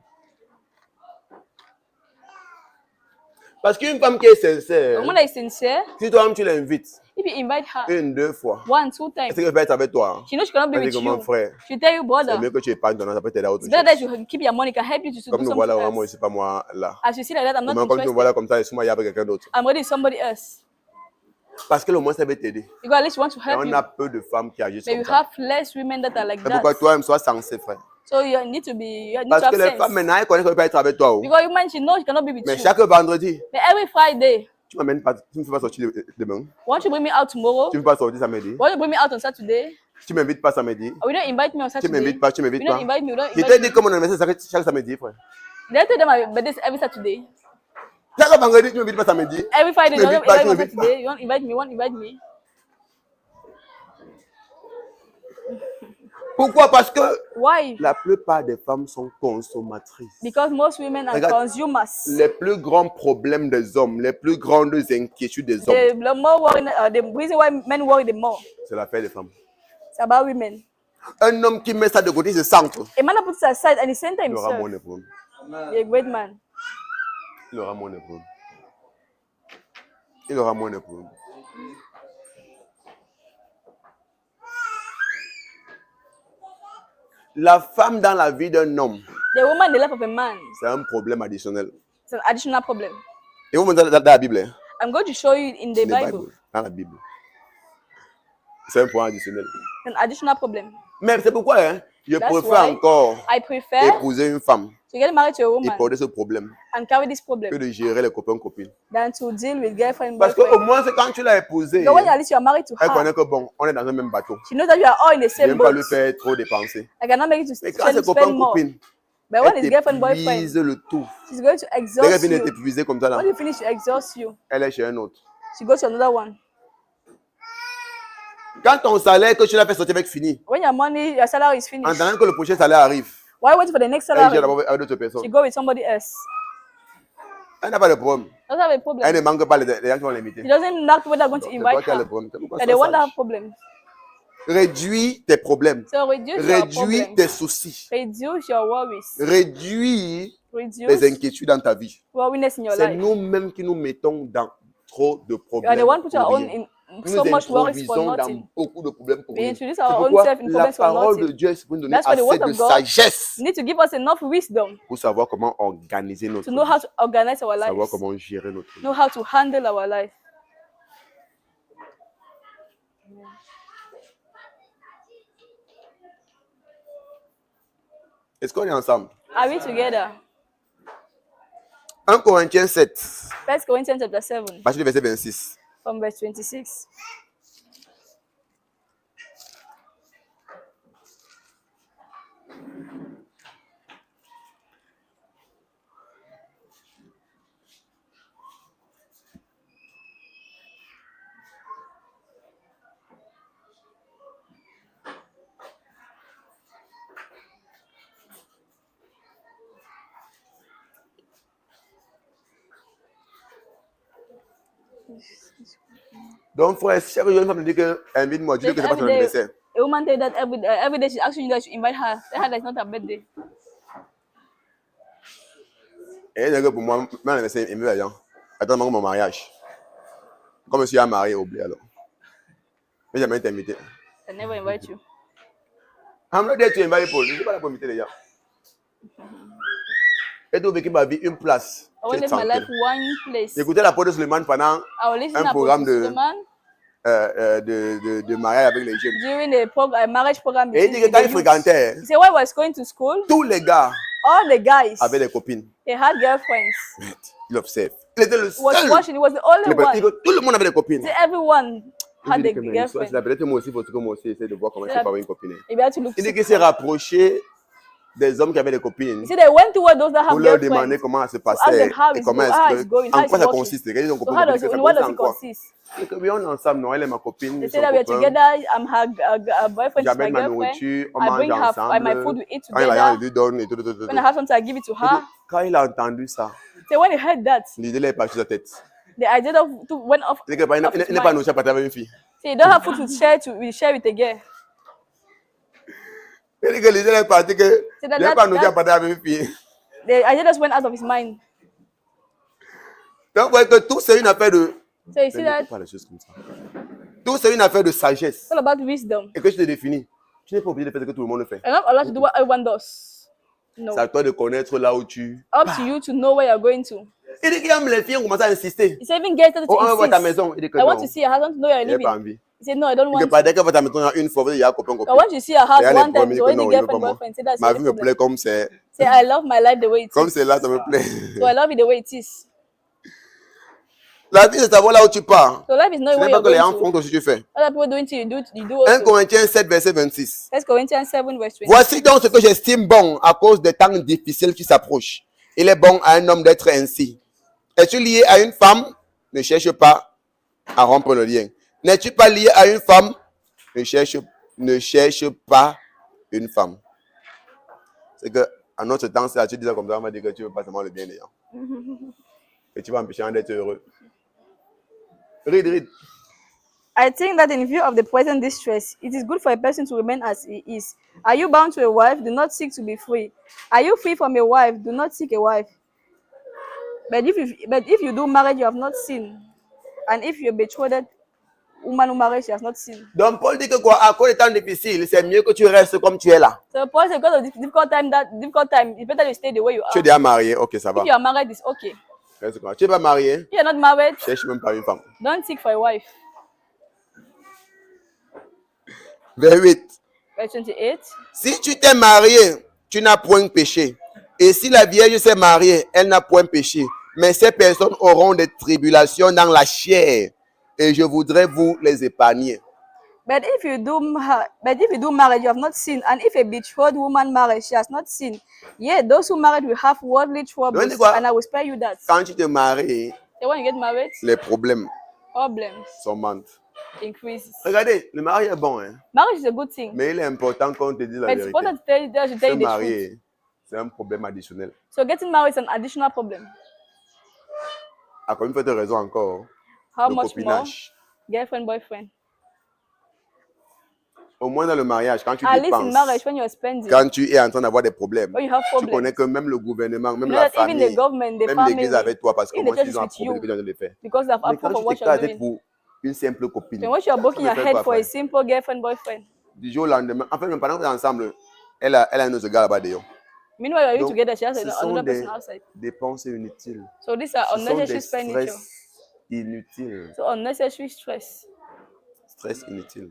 Parce qu'une femme qui est A sincère, woman that is sincere, si toi-même tu l'invites, if you invite her une, deux fois, 1, 2 times, est-ce qu'elle va être avec toi? she knows she cannot be Elle dit with comment, you. frère, She'll tell you, c'est brother, mieux que tu épargnes ton argent, ça peut t'aider à autre it's better that chose. you keep your money, can help you to Comme do nous voilà, something vraiment, else. c'est pas moi là. As you see like that, I'm not Comme nous interested. voilà comme ça, et moi, il y a avec quelqu'un d'autre. I'm ready with somebody else. Parce que le moins, ça va t'aider. Because at least you want to Et help on you. a peu de femmes qui agissent But comme you ça. have less women that are like C'est pourquoi that. toi-même, sois sensé, frère. So you need to Parce que have les sense. femmes, maintenant, elles connaissent qu'elles ne peuvent pas être avec toi. Oh. Because women, she knows she cannot be with Mais you. chaque vendredi, But every Friday, tu m'amènes pas, tu me fais pas sortir demain. won't you bring me out tomorrow? Tu me fais pas sortir samedi. Won't you bring me out on Saturday? Tu m'invites pas samedi. Or you don't invite me on Tu Saturday? m'invites pas, tu You m'invites don't pas. invite me, you don't Je t'ai invite dit me. que mon anniversaire chaque samedi, frère. Did I tell them my birthday is every Saturday? Chaque vendredi, tu m'invites pas samedi. Every Friday, Tu you don't m'invites pas, invite tu me on m'invites pas. Saturday? You won't invite me, you won't invite me. Pourquoi? Parce que Why? la plupart des femmes sont consommatrices. Because most women are Regarde, consumers. Les plus grands problèmes des hommes, les plus grandes inquiétudes des hommes, The more worrying, the reason why men worry the more, c'est l'affaire des femmes. it's about women. Un homme qui met ça de côté, il se centre. A man that puts it aside and he center Il aura himself, moins de problèmes. he's a great man. Il aura moins de problèmes. Il aura moins de problèmes. La femme dans la vie d'un homme, The woman in the life of a man, c'est un problème additionnel. it's an additional problem. Et vous me dites dans la Bible, hein? I'm going to show you in the Dans la Bible. Dans la Bible. C'est un point additionnel. An additional problem. Mais c'est pourquoi hein, je That's préfère why encore I prefer épouser une femme to get married to a et woman porter ce problème and carry this que problem de gérer les copains-copines. than to deal with girlfriend, Parce qu'au boyfriend. moins, c'est quand tu l'as épousée, Because when at least you are married to elle her, connaît que bon, on est dans un même bateau. she knows that you are all in the Je ne same vais pas boat. lui faire trop dépenser. I cannot make you to Mais quand c'est spend more. copain-copine, But when it's elle girlfriend, boyfriend, t'épuise le tout. she's going to Dès qu'elle exhaust finit you. d'épuiser comme ça, là, When you finish, she exhausts you. elle est chez un autre. She goes to another one. Quand ton salaire que tu l'as fait sortir avec fini, When your money, your salary is en finished, attendant que le prochain salaire arrive, why wait for the next elle gère salary? d'abord avec d'autres personnes. She go with somebody else. Elle n'a pas de problème. Doesn't have a Elle problem. ne manque pas les gens qui vont l'inviter. She doesn't know people that are going to C'est toi invite qui as le her. problème. C'est pourquoi And sois they won't sage. have problems. Réduis tes problèmes. So reduce your Réduis problems. tes soucis. Reduce your worries. Réduis tes Reduce inquiétudes dans ta vie. worriness in your C'est life. nous-mêmes qui nous mettons dans trop de You are problèmes. the one put your pour own rien. in Nous so nous much worries for introduisons dans nothing. beaucoup de problèmes pour We rien. introduce C'est our own pourquoi self in la problems for parole de nothing. Dieu est pour nous donner That's why the assez word de of God sagesse need to give us enough wisdom pour savoir comment organiser notre to know how vie, to organize our savoir lives, comment gérer notre vie. know how to handle our life. Est-ce qu'on est ensemble? Are we together? 1 Corinthiens 7, 1 Corinthians chapter 7, partir du verset 26. from verse 26. Donc, frère, si chaque jour une femme te dit que invite-moi, tu dis que c'est pas son anniversaire. A woman tell that every day she's asking you that you invite her. Tell her that it's not her birthday. Et elle dit que pour moi, mon anniversaire, il me va bien. Attends, mon mariage. Comme je suis marié, oublié alors. Mais jamais été invité. I never invite you. I'm not there to invite people. Je ne suis pas là pour inviter les gens. Et tu veux vécu ma vie une place. I will live my life one place. J'écoutais la Paul de Suleiman pendant I will listen un to programme Suleiman de mariage avec les jeunes. during a marriage program. Et il dit que quand il fréquentait, he said when he was going to school, tous les gars all the guys avaient des copines. they had girlfriends. Il observe. Il était le He was seul. watching. He was the only one. Tout le monde avait des copines. See, everyone had Il dit a que mais girlfriend. c'est peut-être moi aussi, il faut que moi aussi essayer de voir comment je peux avoir une copine. Maybe I had to look. Il dit qu'il s'est rapproché des hommes qui avaient des copines You see, they went toward those that have pour leur girlfriends. demander comment ça se To ask passait them how et it's comment how est-ce it's going, que, how en it's quoi ça working. consiste. Ils ont So compris how que does ça it, what does consiste it en quoi. consist? Et que oui, on est ensemble, non, elle est ma copine, They ils say sont that we're copains. together. I'm her boyfriend, is J'amène my ma girlfriend. nourriture, on I mange bring her ensemble. my food, we eat Quand il a rien, together. il lui donne et tout. When I have something, I give it to Il dit, her. quand il a entendu ça, So when he heard that, l'idée est partie de sa tête. the idea went off. Il dit qu'il n'est pas nourri à partager avec une fille. So you don't have food to share with a girl. Il dit que l'idée est partie que C'est il n'est pas nourri à partager avec une fille. The idea just went out of his mind. Donc, vous voyez que tout c'est une affaire de... So you see Ne that fais pas les choses comme ça. Tout c'est une affaire de sagesse. it's all about wisdom. Et que je te définis. Tu n'es pas obligé de faire ce que tout le monde le fait. You're not allowed to do what everyone does. No. C'est à toi de connaître là où tu... Up to you to know where you're going to. Il dit qu'il aime les filles, on commence à insister. He said even get to Oh, on va voir ta insist. maison. Il dit que I non. want to see your house. I want to know where Il you're n'a pas living. envie. He said no, I don't Il dit que want pas to. dès que va ta maison, il y a une fois, il y a copain, But copain. once you see your house Et elle est one time, promis it's que already non, il veut pas girlfriend, moi. boyfriend. Say that's Ma the vie me plaît problem. comme c'est. Say I love my life the way it Comme is. c'est là, ça me plaît. So I love it the way it is. La vie, c'est savoir là où tu pars. So life is not Ce where n'est pas you're que les gens going font to. que ce que tu fais. Other people doing to you do 1 also. Corinthiens 7, verset 26. 1 Corinthians 7 verse 20. Voici donc ce que j'estime bon à cause des temps difficiles qui s'approchent. Il est bon à un homme d'être ainsi. Es-tu lié à une femme? Ne cherche pas à rompre le lien. N'es-tu pas lié à une femme? Ne cherche pas une femme. C'est que à notre temps, si tu dis ça comme ça, on va dire que tu ne veux pas seulement le bien des gens. Et tu vas empêcher d'être heureux. Read. I think that in view of the present distress, it is good for a person to remain as he is. Are you bound to a wife? Do not seek to be free. Are you free from a wife? Do not seek a wife. But if you do marriage, you have not sinned. And if you're betrothed, woman who marries, she has not sinned. Donc Paul dit que quoi, à cause des temps difficiles, c'est mieux que tu restes comme tu es là. So Paul said, because of this difficult time, it's better you stay the way you Tu es are. déjà marié, ok, ça va. If you are married, it's okay. Reste comme ça. Tu n'es pas marié, If you're not married, cherche même pas une femme. don't seek for a wife. Vers 8. Verse 28. Si tu t'es marié, tu n'as point péché. Et si la vierge s'est mariée, elle n'a point péché. Mais ces personnes auront des tribulations dans la chair. Et je voudrais vous les épargner. But if you do marriage, you have not sinned. And if a betrothed woman marries, she has not sinned. Yet those who married will have worldly troubles, dis quoi? and I will spare you that. Quand tu te maries, So when you get married, les problèmes problems s'augmentent. increases. Regardez, le mariage est bon, hein? Marriage is a good thing, Mais il est important qu'on te dise la but it's vérité. important to tell you Se the truth. marier, c'est un problème additionnel. So getting married is an additional problem. À combien de raison encore? How Le much more? copinage. Girlfriend, boyfriend. Au moins dans le mariage, quand tu At least in dépenses, marriage, when you're spending, quand tu es en train d'avoir des problèmes, when you have tu connais problems, que même le gouvernement, même you know la that even the famille, government, the même family, l'église avec toi, parce que even the moi, church ils is ont with approuvé you, que tu de le faire. because they've Mais approved quand of tu what te you're casses doing. pour une simple copine, So once you're breaking your Ça me fait head pas for a faire. simple girlfriend, boyfriend, du jour au lendemain, en fait, même pendant que vous êtes ensemble, elle a un autre gars là-bas d'ailleurs. meanwhile you're Donc, together, she has ce sont another des person outside. dépenses inutiles. So these are Ce sont des unnecessary expenditure. stress inutiles. So unnecessary stress. Stress inutile.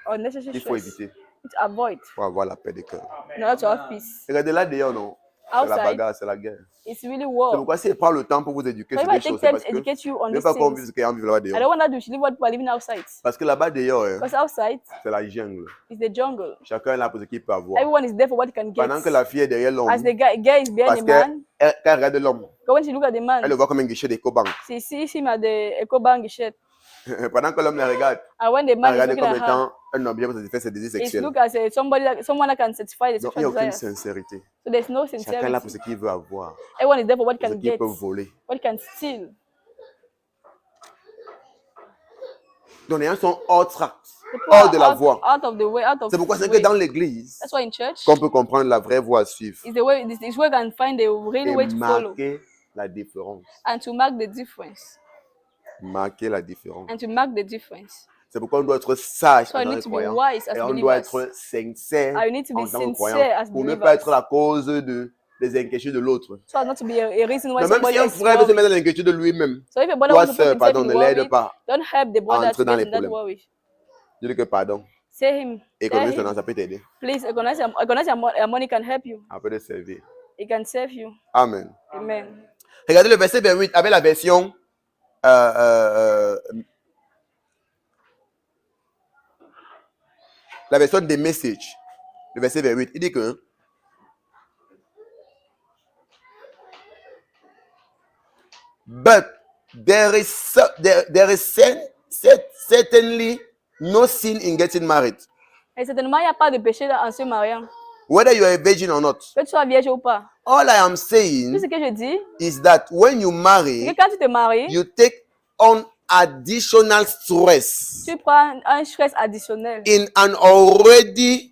Unnecessary Il faut stress. éviter To avoid pour avoir la paix de cœur. in order to have peace. Regardez là d'ailleurs, non? C'est la Outside, bagarre, c'est la guerre. it's really C'est war. pourquoi si elle prend le temps pour vous éduquer So sur if I des take choses, c'est time parce to que educate you on même these pas qu'on vive things, ce qu'il y a en vivre là I dehors. don't want that you should live what people are living outside. Parce que là-bas d'ailleurs, hein, Because outside c'est la jungle. is the jungle. Chacun est là pour ce qu'il peut avoir. Everyone is there for what he can get. Pendant que la fille est derrière l'homme, As the guy is behind parce the qu'elle man, quand elle regarde l'homme, but when she look at the elle man, le voit comme un guichet d'éco-banque. she sees him at the EcoBank shirt. Pendant que l'homme la regarde, And when the elle man is regarde looking comme at her, étant un objet pour satisfaire ses désirs it's sexuels. look as someone that can satisfy the Donc il n'y a sexual aucune desires. sincérité. So there's no Chacun est là pour sincerity. ce qu'il veut avoir, Everyone is there for what he pour ce can qu'il get, peut voler. what he can steal. Donc les gens sont hors track, People hors are de la voie. out of the way, out of C'est pourquoi c'est the que way. dans l'église That's why in church, qu'on peut comprendre la vraie voie à suivre is the way, this way you can find the real et way to follow marquer la différence. and to mark the difference. Marquer la différence. And to mark the difference. C'est pourquoi on doit être sage So en you tant need que to be croyant wise as et on doit believers. être sincère And you need to be en tant que sincere croyant as pour ne believers. pas être la cause des inquiétudes de l'autre. So as not to be a reason why Mais même somebody si un else is frère veut se worried. mettre dans l'inquiétude de lui-même, So if a brother toi wants to put sœur, himself pardon, in ne worry, l'aide pas don't help the brother entrer to dans get les in that problèmes. worry. Dis-lui que pardon. Say him, tell Économiste, him, ça peut t'aider. please, your money can help you. On peut te servir. It can save you. Amen. Amen. Regardez le verset 28 avec la version des messages. Le verset 28, il dit que but there is certainly no sin in getting married. Et certainement, il n'y a pas de péché en se mariant. Whether you are a virgin or not. Que tu sois vierge ou pas. All I am Tout saying ce que je dis, is that when you c'est marry, que quand tu te maries, you take on additional stress tu prends un stress additionnel in an already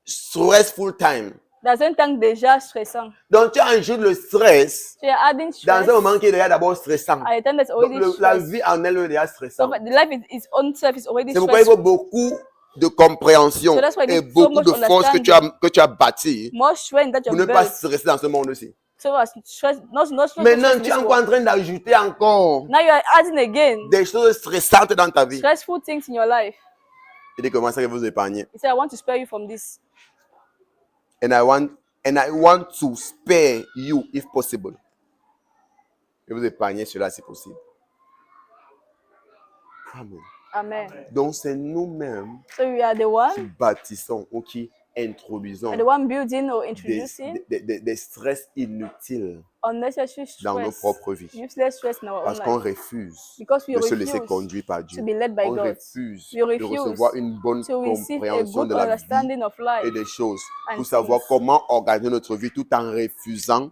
stressful time. dans un temps déjà stressant. Donc tu ajoutes le stress Tu es adding stress dans un moment qui est déjà d'abord stressant. at a time that's Donc, already la stressed. vie en elle est déjà So stressante. the life its own self is already C'est pourquoi il faut stressful. beaucoup de compréhension So that's why you et need so beaucoup much de force que tu as bâti More strength that pour you're ne pas built. stresser dans ce monde-ci. So as stress, no stress. Maintenant, in tu this es encore world. en train d'ajouter encore Now you are adding again des choses stressantes dans ta vie. stressful things in your life. Il dit comment ça que vous épargnez. He said, I want to spare you from this. And I want to spare you if possible. Et vous épargnez cela si possible. Amen. Amen. Donc c'est nous-mêmes So we are the qui one, bâtissons ou qui introduisons and the one building or introducing des stress inutiles unnecessary dans nos stress, propres vies. useless stress in our own Parce qu'on life. refuse Because we de se laisser refuse conduire par Dieu. to be led by On God. refuse We de refuse recevoir une bonne to receive a compréhension good de la vie understanding of life et des choses and pour savoir things. comment organiser notre vie tout en refusant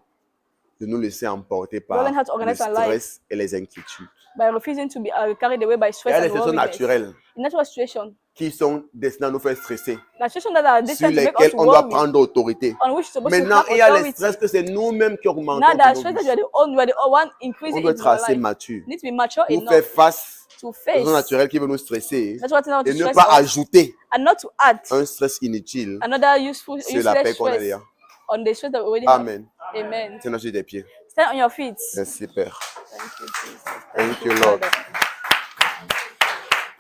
de nous laisser emporter par learn how to le organize our life. stress et les inquiétudes. by refusing to be carried away by Il y stress a des and situations worriness. naturelles In natural situation, qui sont destinées à nous faire stresser, the situation that are sur destined to make us lesquelles on doit worry, prendre autorité. on which you're supposed Maintenant, to il y have a les authority. stress que c'est nous-mêmes qui augmentons. Now pour that nos stress that vies. you are the one On increasing doit in être your assez life. mature You need to be mature pour enough faire face to aux face situations naturelles qui veulent nous stresser that's what I want et to ne stress pas us, ajouter and not to add un stress inutile another useful sur la paix useless qu'on a stress déjà. on the stress that we already Amen. have. Amen. Tiens-nous sur tes pieds. Stand on your feet. Merci, Père. Thank you, Jesus. Thank you, Lord. Father.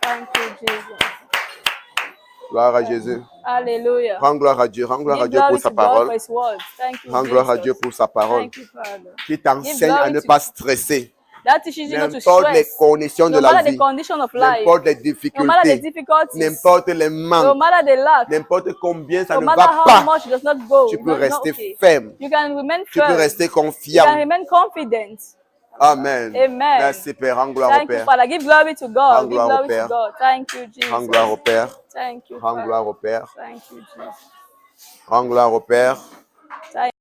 Thank you, Jesus. Gloire à Jésus. Hallelujah. Rends gloire à Dieu. Rends gloire à Give Dieu pour glory sa to God for parole. His word. Thank you, Rends gloire à Dieu Jesus. pour sa parole Thank you, Father. qui t'enseigne à ne pas stresser. That teaches you not to N'importe les stress. conditions de No la matter the vie, condition of life, n'importe les no matter the difficultés, difficulties, n'importe les no manques, matter the lack, n'importe combien ça no ne matter va how pas, much it does not go, tu it's peux not rester okay. ferme. You can remain Tu peux firm. rester You can confiant. remain confident. Amen. Amen. Merci Père. Rends gloire au Thank you, Père. Father. Give glory to Rends God. Give gloire au glory to Père. God. Thank you, Jesus. Rends gloire au Père. Thank you, Rends Father. gloire au Père. Thank you, Jesus. Rends gloire au Père. Thank